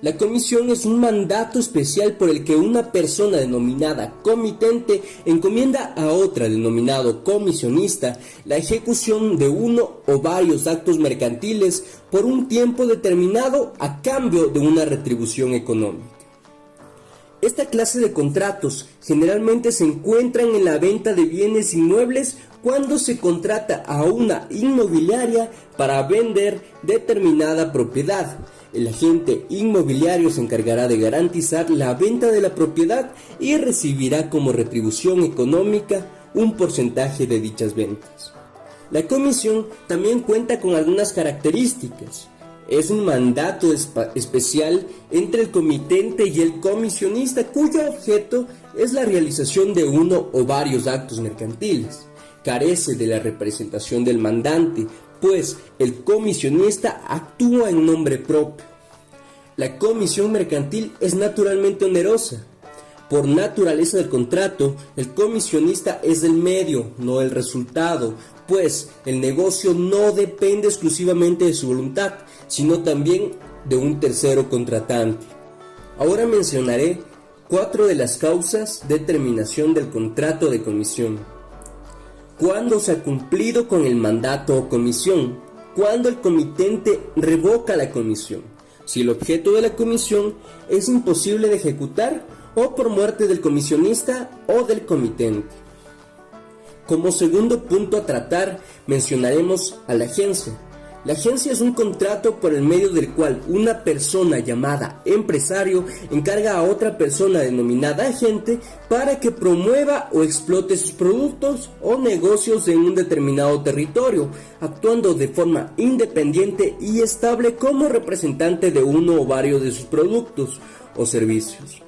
La comisión es un mandato especial por el que una persona denominada comitente encomienda a otra denominado comisionista la ejecución de uno o varios actos mercantiles por un tiempo determinado a cambio de una retribución económica. Esta clase de contratos generalmente se encuentran en la venta de bienes inmuebles cuando se contrata a una inmobiliaria para vender determinada propiedad. El agente inmobiliario se encargará de garantizar la venta de la propiedad y recibirá como retribución económica un porcentaje de dichas ventas. La comisión también cuenta con algunas características. Es un mandato especial entre el comitente y el comisionista cuyo objeto es la realización de uno o varios actos mercantiles. Carece de la representación del mandante, pues el comisionista actúa en nombre propio. La comisión mercantil es naturalmente onerosa. Por naturaleza del contrato, el comisionista es el medio, no el resultado, pues el negocio no depende exclusivamente de su voluntad, sino también de un tercero contratante. Ahora mencionaré 4 de las causas de terminación del contrato de comisión. Cuando se ha cumplido con el mandato o comisión, cuando el comitente revoca la comisión, si el objeto de la comisión es imposible de ejecutar o por muerte del comisionista o del comitente. Como segundo punto a tratar, mencionaremos a la agencia. La agencia es un contrato por el medio del cual una persona llamada empresario encarga a otra persona denominada agente para que promueva o explote sus productos o negocios en un determinado territorio, actuando de forma independiente y estable como representante de uno o varios de sus productos o servicios.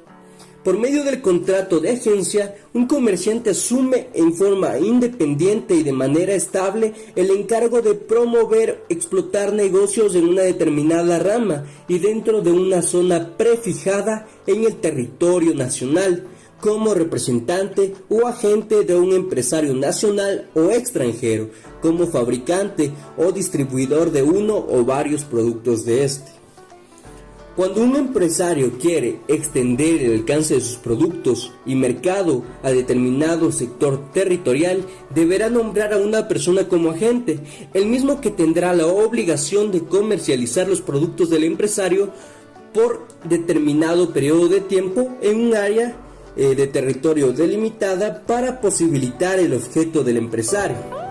Por medio del contrato de agencia, un comerciante asume en forma independiente y de manera estable el encargo de promover, explotar negocios en una determinada rama y dentro de una zona prefijada en el territorio nacional, como representante o agente de un empresario nacional o extranjero, como fabricante o distribuidor de uno o varios productos de este. Cuando un empresario quiere extender el alcance de sus productos y mercado a determinado sector territorial, deberá nombrar a una persona como agente, el mismo que tendrá la obligación de comercializar los productos del empresario por determinado periodo de tiempo en un área de territorio delimitada para posibilitar el objeto del empresario.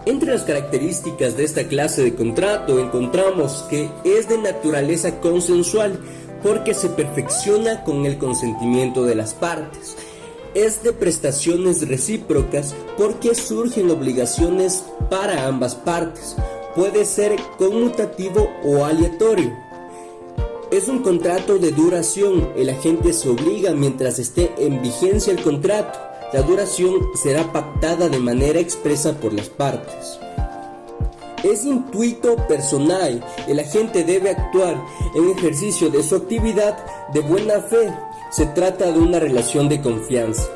Entre las características de esta clase de contrato encontramos que es de naturaleza consensual porque se perfecciona con el consentimiento de las partes. Es de prestaciones recíprocas porque surgen obligaciones para ambas partes. Puede ser conmutativo o aleatorio. Es un contrato de duración. El agente se obliga mientras esté en vigencia el contrato. La duración será pactada de manera expresa por las partes. Es intuito personal. El agente debe actuar en ejercicio de su actividad de buena fe. Se trata de una relación de confianza.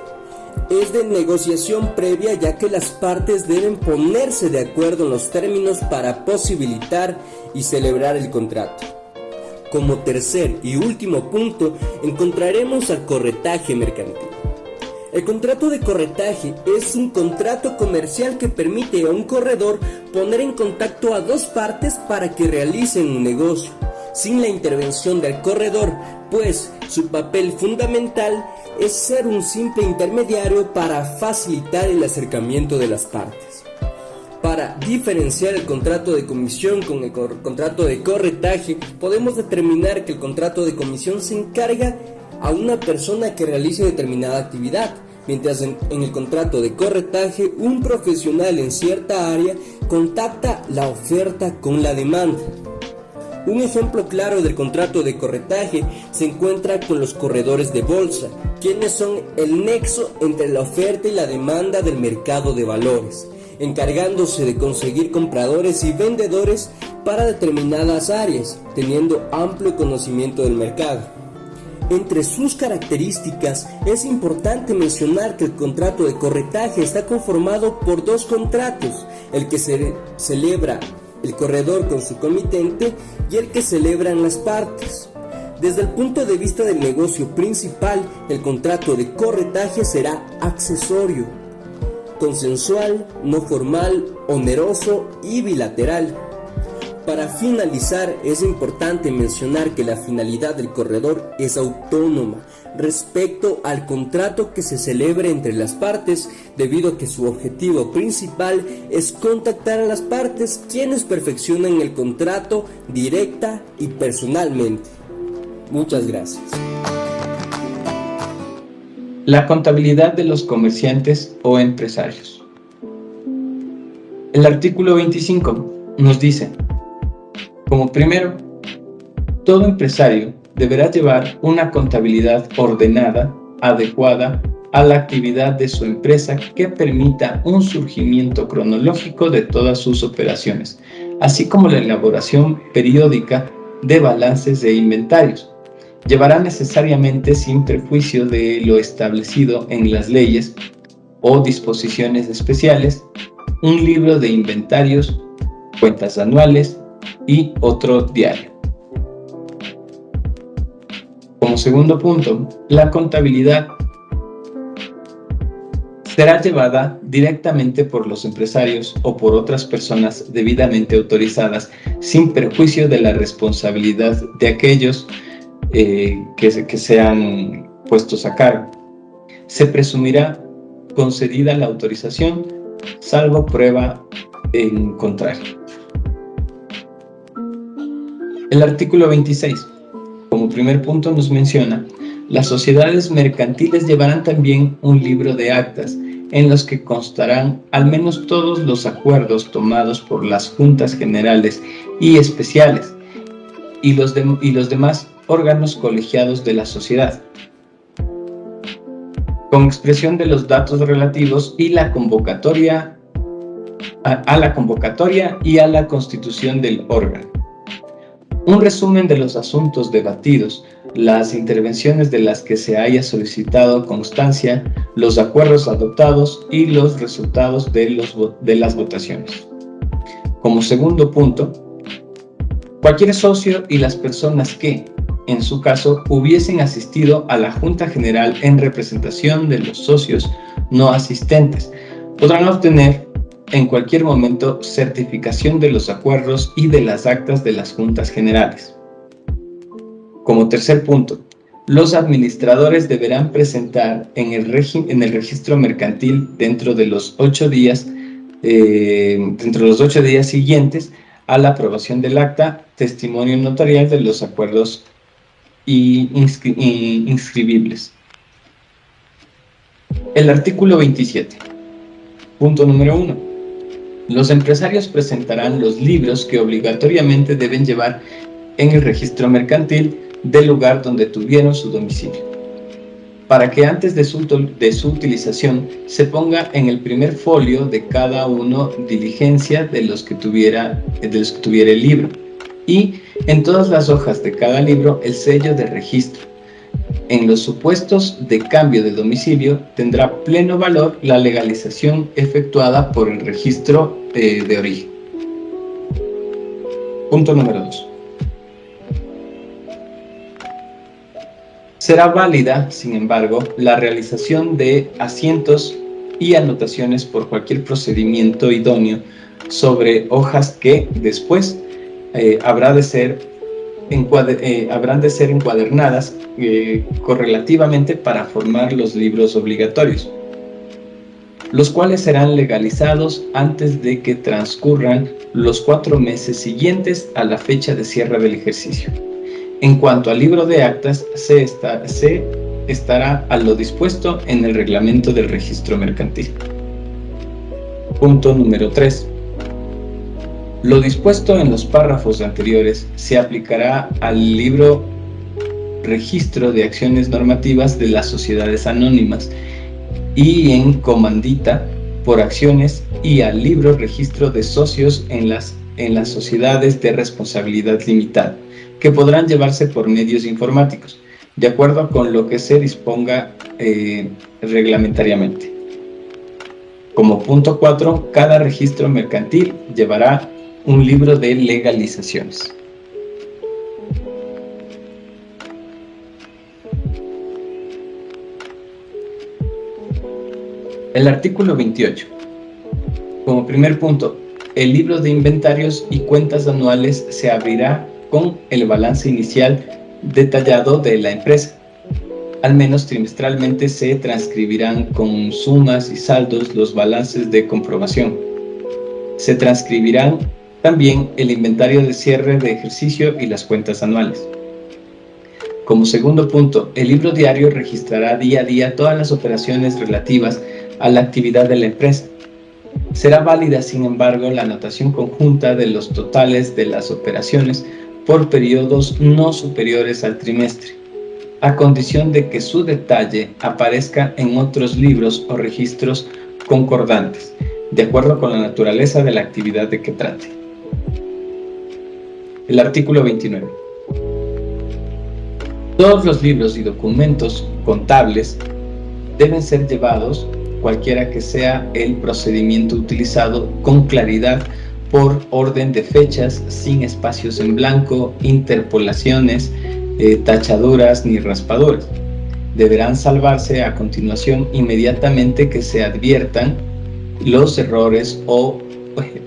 Es de negociación previa, ya que las partes deben ponerse de acuerdo en los términos para posibilitar y celebrar el contrato. Como tercer y último punto, encontraremos al corretaje mercantil. El contrato de corretaje es un contrato comercial que permite a un corredor poner en contacto a dos partes para que realicen un negocio, sin la intervención del corredor, pues su papel fundamental es ser un simple intermediario para facilitar el acercamiento de las partes. Para diferenciar el contrato de comisión con el contrato de corretaje, podemos determinar que el contrato de comisión se encarga a una persona que realice determinada actividad, mientras en el contrato de corretaje un profesional en cierta área contacta la oferta con la demanda. Un ejemplo claro del contrato de corretaje se encuentra con los corredores de bolsa, quienes son el nexo entre la oferta y la demanda del mercado de valores, encargándose de conseguir compradores y vendedores para determinadas áreas, teniendo amplio conocimiento del mercado. Entre sus características es importante mencionar que el contrato de corretaje está conformado por dos contratos, el que se celebra el corredor con su comitente y el que celebran las partes. Desde el punto de vista del negocio principal, el contrato de corretaje será accesorio, consensual, no formal, oneroso y bilateral. Para finalizar, es importante mencionar que la finalidad del corredor es autónoma respecto al contrato que se celebre entre las partes, debido a que su objetivo principal es contactar a las partes, quienes perfeccionan el contrato directa y personalmente. Muchas gracias.
La contabilidad de los comerciantes o empresarios. El artículo 25 nos dice: como primero, todo empresario deberá llevar una contabilidad ordenada, adecuada a la actividad de su empresa, que permita un surgimiento cronológico de todas sus operaciones, así como la elaboración periódica de balances e inventarios. Llevará necesariamente, sin perjuicio de lo establecido en las leyes o disposiciones especiales, un libro de inventarios, cuentas anuales y otro diario. Como segundo punto, la contabilidad será llevada directamente por los empresarios o por otras personas debidamente autorizadas, sin perjuicio de la responsabilidad de aquellos que sean puestos a cargo. Se presumirá concedida la autorización, salvo prueba en contrario. El artículo 26, como primer punto, nos menciona: las sociedades mercantiles llevarán también un libro de actas en los que constarán al menos todos los acuerdos tomados por las juntas generales y especiales y los demás órganos colegiados de la sociedad, con expresión de los datos relativos y la convocatoria a la convocatoria y a la constitución del órgano. Un resumen de los asuntos debatidos, las intervenciones de las que se haya solicitado constancia, los acuerdos adoptados y los resultados de las votaciones. Como segundo punto, cualquier socio y las personas que, en su caso, hubiesen asistido a la Junta General en representación de los socios no asistentes, podrán obtener en cualquier momento certificación de los acuerdos y de las actas de las juntas generales. Como tercer punto, los administradores deberán presentar en el registro mercantil dentro de los 8 días siguientes a la aprobación del acta, testimonio notarial de los acuerdos inscribibles. El artículo 27. Punto número 1. Los empresarios presentarán los libros que obligatoriamente deben llevar en el registro mercantil del lugar donde tuvieron su domicilio, para que antes de su utilización se ponga en el primer folio de cada uno diligencia de los que tuviera el libro, y en todas las hojas de cada libro el sello de registro. En los supuestos de cambio de domicilio tendrá pleno valor la legalización efectuada por el registro de origen. Punto número 2. Será válida, sin embargo, la realización de asientos y anotaciones por cualquier procedimiento idóneo sobre hojas que después habrán de ser encuadernadas correlativamente para formar los libros obligatorios, los cuales serán legalizados antes de que transcurran los 4 meses siguientes a la fecha de cierre del ejercicio. En cuanto al libro de actas, se estará a lo dispuesto en el reglamento del registro mercantil. Punto número 3. Lo dispuesto en los párrafos anteriores se aplicará al libro registro de acciones normativas de las sociedades anónimas y en comandita por acciones y al libro registro de socios en las sociedades de responsabilidad limitada, que podrán llevarse por medios informáticos, de acuerdo con lo que se disponga reglamentariamente. Como punto 4, cada registro mercantil llevará un libro de legalizaciones. El artículo 28. Como primer punto, el libro de inventarios y cuentas anuales se abrirá con el balance inicial detallado de la empresa. Al menos trimestralmente se transcribirán con sumas y saldos los balances de comprobación. Se transcribirán también el inventario de cierre de ejercicio y las cuentas anuales. Como segundo punto, el libro diario registrará día a día todas las operaciones relativas a la actividad de la empresa. Será válida, sin embargo, la anotación conjunta de los totales de las operaciones por periodos no superiores al trimestre, a condición de que su detalle aparezca en otros libros o registros concordantes, de acuerdo con la naturaleza de la actividad de que trate. El artículo 29. Todos los libros y documentos contables deben ser llevados, cualquiera que sea el procedimiento utilizado, con claridad por orden de fechas, sin espacios en blanco, interpolaciones, tachaduras ni raspaduras. Deberán salvarse a continuación inmediatamente que se adviertan los errores u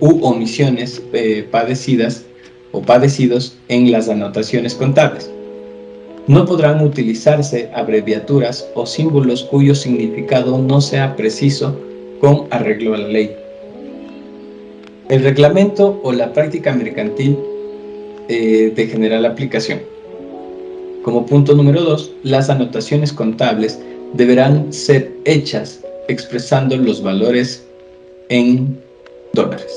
omisiones padecidos en las anotaciones contables. No podrán utilizarse abreviaturas o símbolos cuyo significado no sea preciso con arreglo a la ley. El reglamento o la práctica mercantil de general aplicación. Como punto número 2, las anotaciones contables deberán ser hechas expresando los valores en dólares.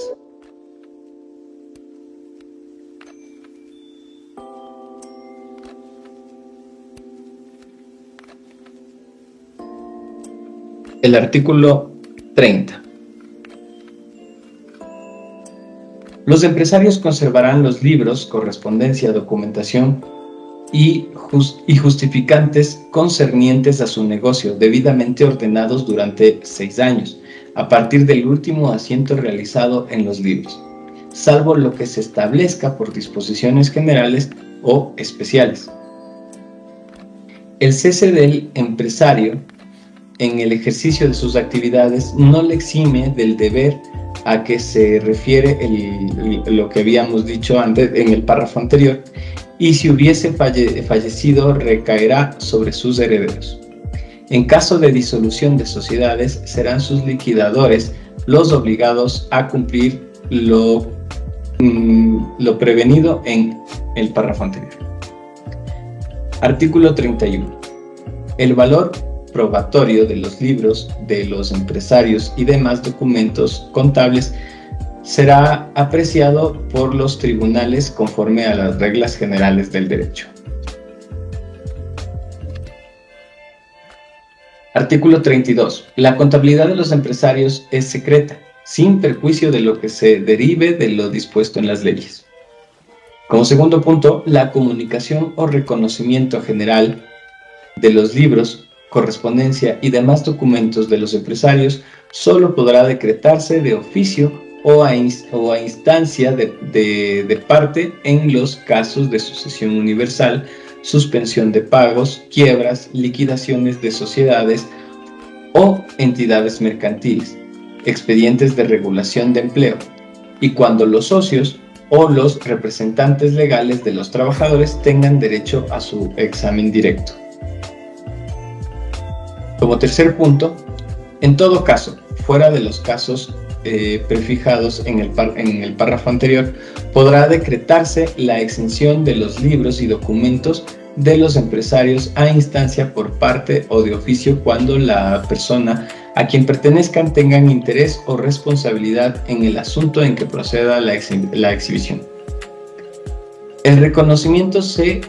El artículo 30. Los empresarios conservarán los libros, correspondencia, documentación y justificantes concernientes a su negocio, debidamente ordenados durante 6 años, a partir del último asiento realizado en los libros, salvo lo que se establezca por disposiciones generales o especiales. El cese del empresario en el ejercicio de sus actividades no le exime del deber a que se refiere lo que habíamos dicho antes en el párrafo anterior, y si hubiese fallecido recaerá sobre sus herederos. En caso de disolución de sociedades, serán sus liquidadores los obligados a cumplir lo prevenido en el párrafo anterior. Artículo 31. El valor probatorio de los libros de los empresarios y demás documentos contables será apreciado por los tribunales conforme a las reglas generales del derecho. Artículo 32. La contabilidad de los empresarios es secreta, sin perjuicio de lo que se derive de lo dispuesto en las leyes. Como segundo punto, la comunicación o reconocimiento general de los libros, correspondencia y demás documentos de los empresarios solo podrá decretarse de oficio o a instancia de parte en los casos de sucesión universal, suspensión de pagos, quiebras, liquidaciones de sociedades o entidades mercantiles, expedientes de regulación de empleo, y cuando los socios o los representantes legales de los trabajadores tengan derecho a su examen directo. Como tercer punto, en todo caso, fuera de los casos prefijados en el párrafo anterior, podrá decretarse la exención de los libros y documentos de los empresarios a instancia por parte o de oficio cuando la persona a quien pertenezcan tengan interés o responsabilidad en el asunto en que proceda la exhibición. El reconocimiento se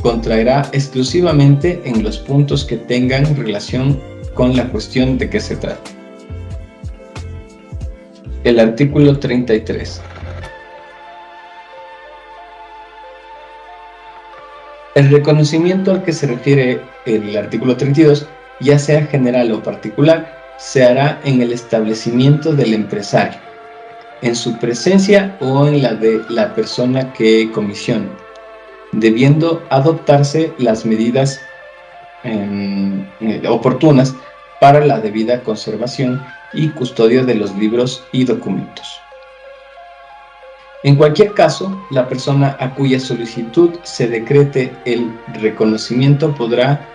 contraerá exclusivamente en los puntos que tengan relación con la cuestión de que se trata. El artículo 33. El reconocimiento al que se refiere el artículo 32, ya sea general o particular, se hará en el establecimiento del empresario, en su presencia o en la de la persona que comisione, debiendo adoptarse las medidas oportunas para la debida conservación y custodia de los libros y documentos. En cualquier caso, la persona a cuya solicitud se decrete el reconocimiento podrá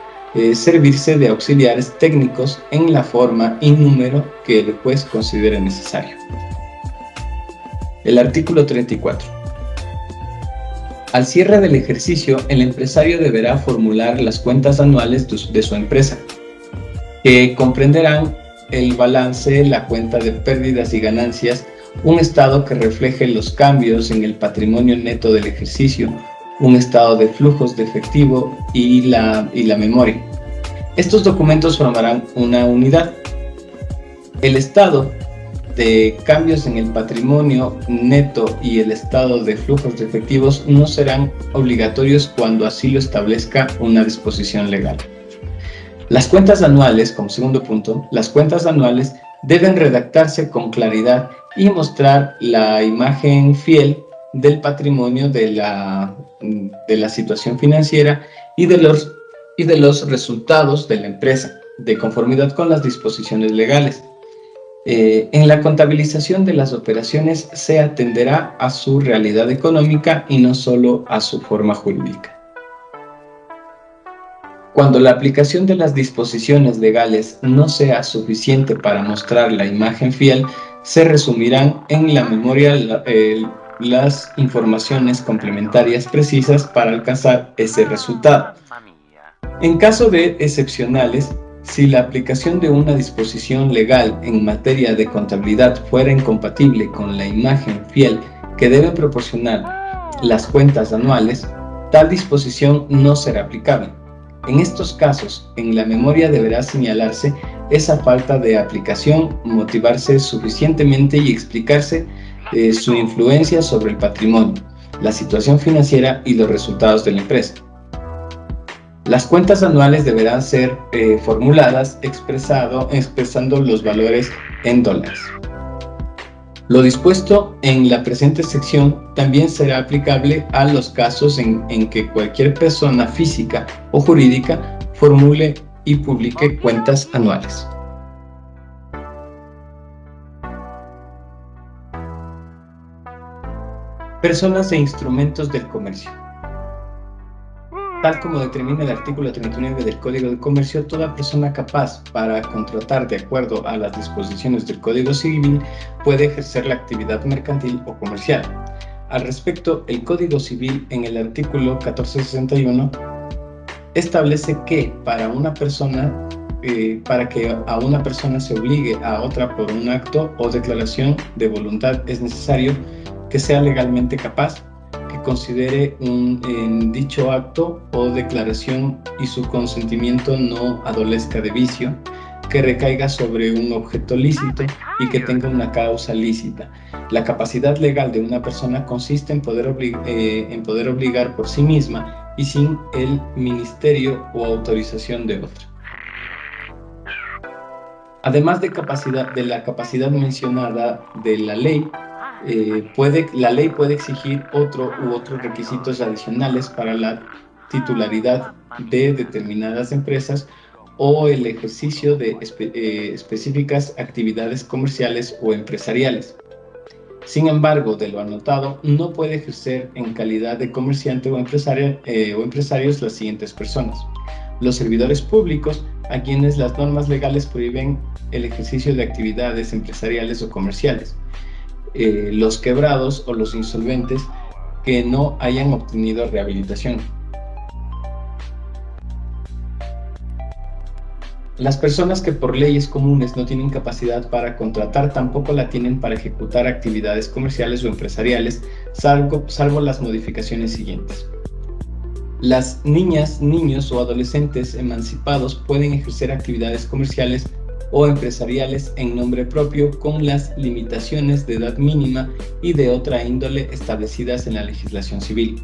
servirse de auxiliares técnicos en la forma y número que el juez considere necesario. El artículo 34. Al cierre del ejercicio, el empresario deberá formular las cuentas anuales de su empresa, que comprenderán el balance, la cuenta de pérdidas y ganancias, un estado que refleje los cambios en el patrimonio neto del ejercicio, un estado de flujos de efectivo y la memoria. Estos documentos formarán una unidad. El estado de cambios en el patrimonio neto y el estado de flujos de efectivos no serán obligatorios cuando así lo establezca una disposición legal. Las cuentas anuales, como segundo punto, las cuentas anuales deben redactarse con claridad y mostrar la imagen fiel del patrimonio de la situación financiera y de los resultados de la empresa, de conformidad con las disposiciones legales. En la contabilización de las operaciones se atenderá a su realidad económica y no solo a su forma jurídica. Cuando la aplicación de las disposiciones legales no sea suficiente para mostrar la imagen fiel, se resumirán en la memoria las informaciones complementarias precisas para alcanzar ese resultado. En caso de excepcionales, si la aplicación de una disposición legal en materia de contabilidad fuera incompatible con la imagen fiel que deben proporcionar las cuentas anuales, tal disposición no será aplicable. En estos casos, en la memoria deberá señalarse esa falta de aplicación, motivarse suficientemente y explicarse su influencia sobre el patrimonio, la situación financiera y los resultados de la empresa. Las cuentas anuales deberán ser formuladas expresando los valores en dólares. Lo dispuesto en la presente sección también será aplicable a los casos en que cualquier persona física o jurídica formule y publique cuentas anuales. Personas e instrumentos del comercio. Tal como determina el artículo 39 del Código de Comercio, toda persona capaz para contratar de acuerdo a las disposiciones del Código Civil puede ejercer la actividad mercantil o comercial. Al respecto, el Código Civil en el artículo 1461 establece que para que a una persona se obligue a otra por un acto o declaración de voluntad es necesario que sea legalmente capaz, que considere en dicho acto o declaración y su consentimiento no adolezca de vicio, que recaiga sobre un objeto lícito y que tenga una causa lícita. La capacidad legal de una persona consiste en poder obligar por sí misma y sin el ministerio o autorización de otra. Además de la capacidad mencionada de la ley, la ley puede exigir otros requisitos adicionales para la titularidad de determinadas empresas o el ejercicio de específicas actividades comerciales o empresariales. Sin embargo, de lo anotado, no puede ejercer en calidad de comerciante o empresarios las siguientes personas: los servidores públicos, a quienes las normas legales prohíben el ejercicio de actividades empresariales o comerciales, los quebrados o los insolventes que no hayan obtenido rehabilitación. Las personas que por leyes comunes no tienen capacidad para contratar tampoco la tienen para ejecutar actividades comerciales o empresariales, salvo las modificaciones siguientes. Las niñas, niños o adolescentes emancipados pueden ejercer actividades comerciales o empresariales en nombre propio con las limitaciones de edad mínima y de otra índole establecidas en la legislación civil.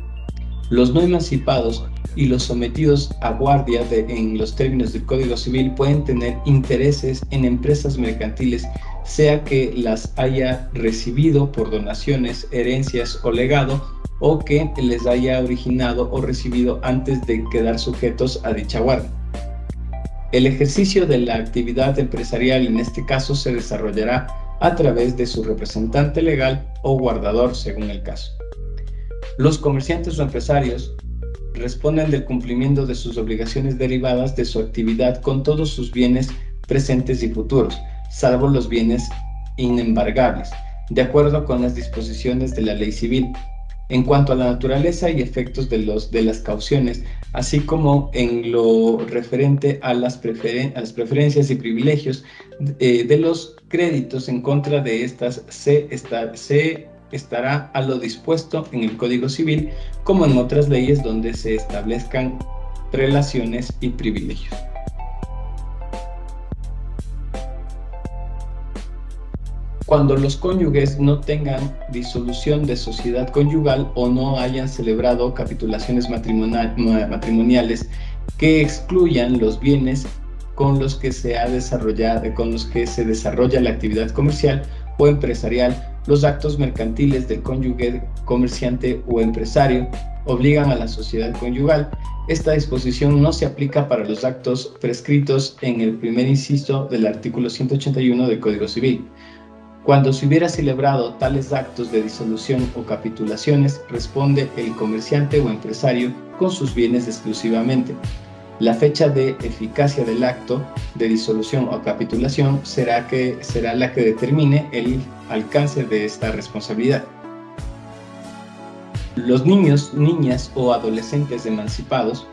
Los no emancipados y los sometidos a guardia en los términos del Código Civil pueden tener intereses en empresas mercantiles, sea que las haya recibido por donaciones, herencias o legado, o que les haya originado o recibido antes de quedar sujetos a dicha guardia. El ejercicio de la actividad empresarial en este caso se desarrollará a través de su representante legal o guardador según el caso. Los comerciantes o empresarios responden del cumplimiento de sus obligaciones derivadas de su actividad con todos sus bienes presentes y futuros, salvo los bienes inembargables, de acuerdo con las disposiciones de la ley civil. En cuanto a la naturaleza y efectos de las cauciones, así como en lo referente a las preferencias y privilegios de los créditos en contra de estas, se estará a lo dispuesto en el Código Civil, como en otras leyes donde se establezcan prelaciones y privilegios. Cuando los cónyuges no tengan disolución de sociedad conyugal o no hayan celebrado capitulaciones matrimoniales que excluyan los bienes con los que se desarrolla la actividad comercial o empresarial, los actos mercantiles del cónyuge, comerciante o empresario obligan a la sociedad conyugal. Esta disposición no se aplica para los actos prescritos en el primer inciso del artículo 181 del Código Civil. Cuando se hubiera celebrado tales actos de disolución o capitulaciones, responde el comerciante o empresario con sus bienes exclusivamente. La fecha de eficacia del acto de disolución o capitulación será la que determine el alcance de esta responsabilidad. Los niños, niñas o adolescentes emancipados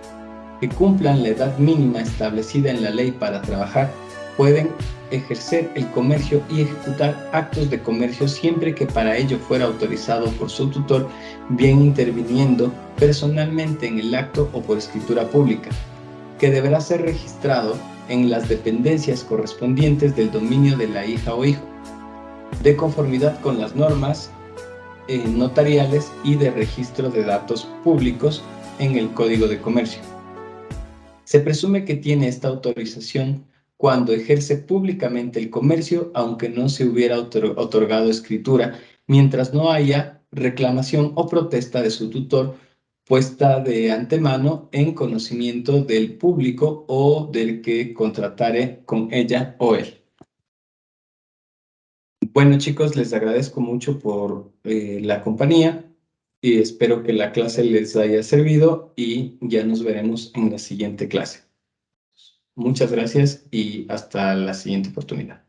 que cumplan la edad mínima establecida en la ley para trabajar pueden ejercer el comercio y ejecutar actos de comercio siempre que para ello fuera autorizado por su tutor, bien interviniendo personalmente en el acto o por escritura pública, que deberá ser registrado en las dependencias correspondientes del dominio de la hija o hijo, de conformidad con las normas notariales y de registro de datos públicos en el Código de Comercio. Se presume que tiene esta autorización cuando ejerce públicamente el comercio, aunque no se hubiera otorgado escritura, mientras no haya reclamación o protesta de su tutor puesta de antemano en conocimiento del público o del que contratare con ella o él. Bueno, chicos, les agradezco mucho por la compañía y espero que la clase les haya servido y ya nos veremos en la siguiente clase. Muchas gracias y hasta la siguiente oportunidad.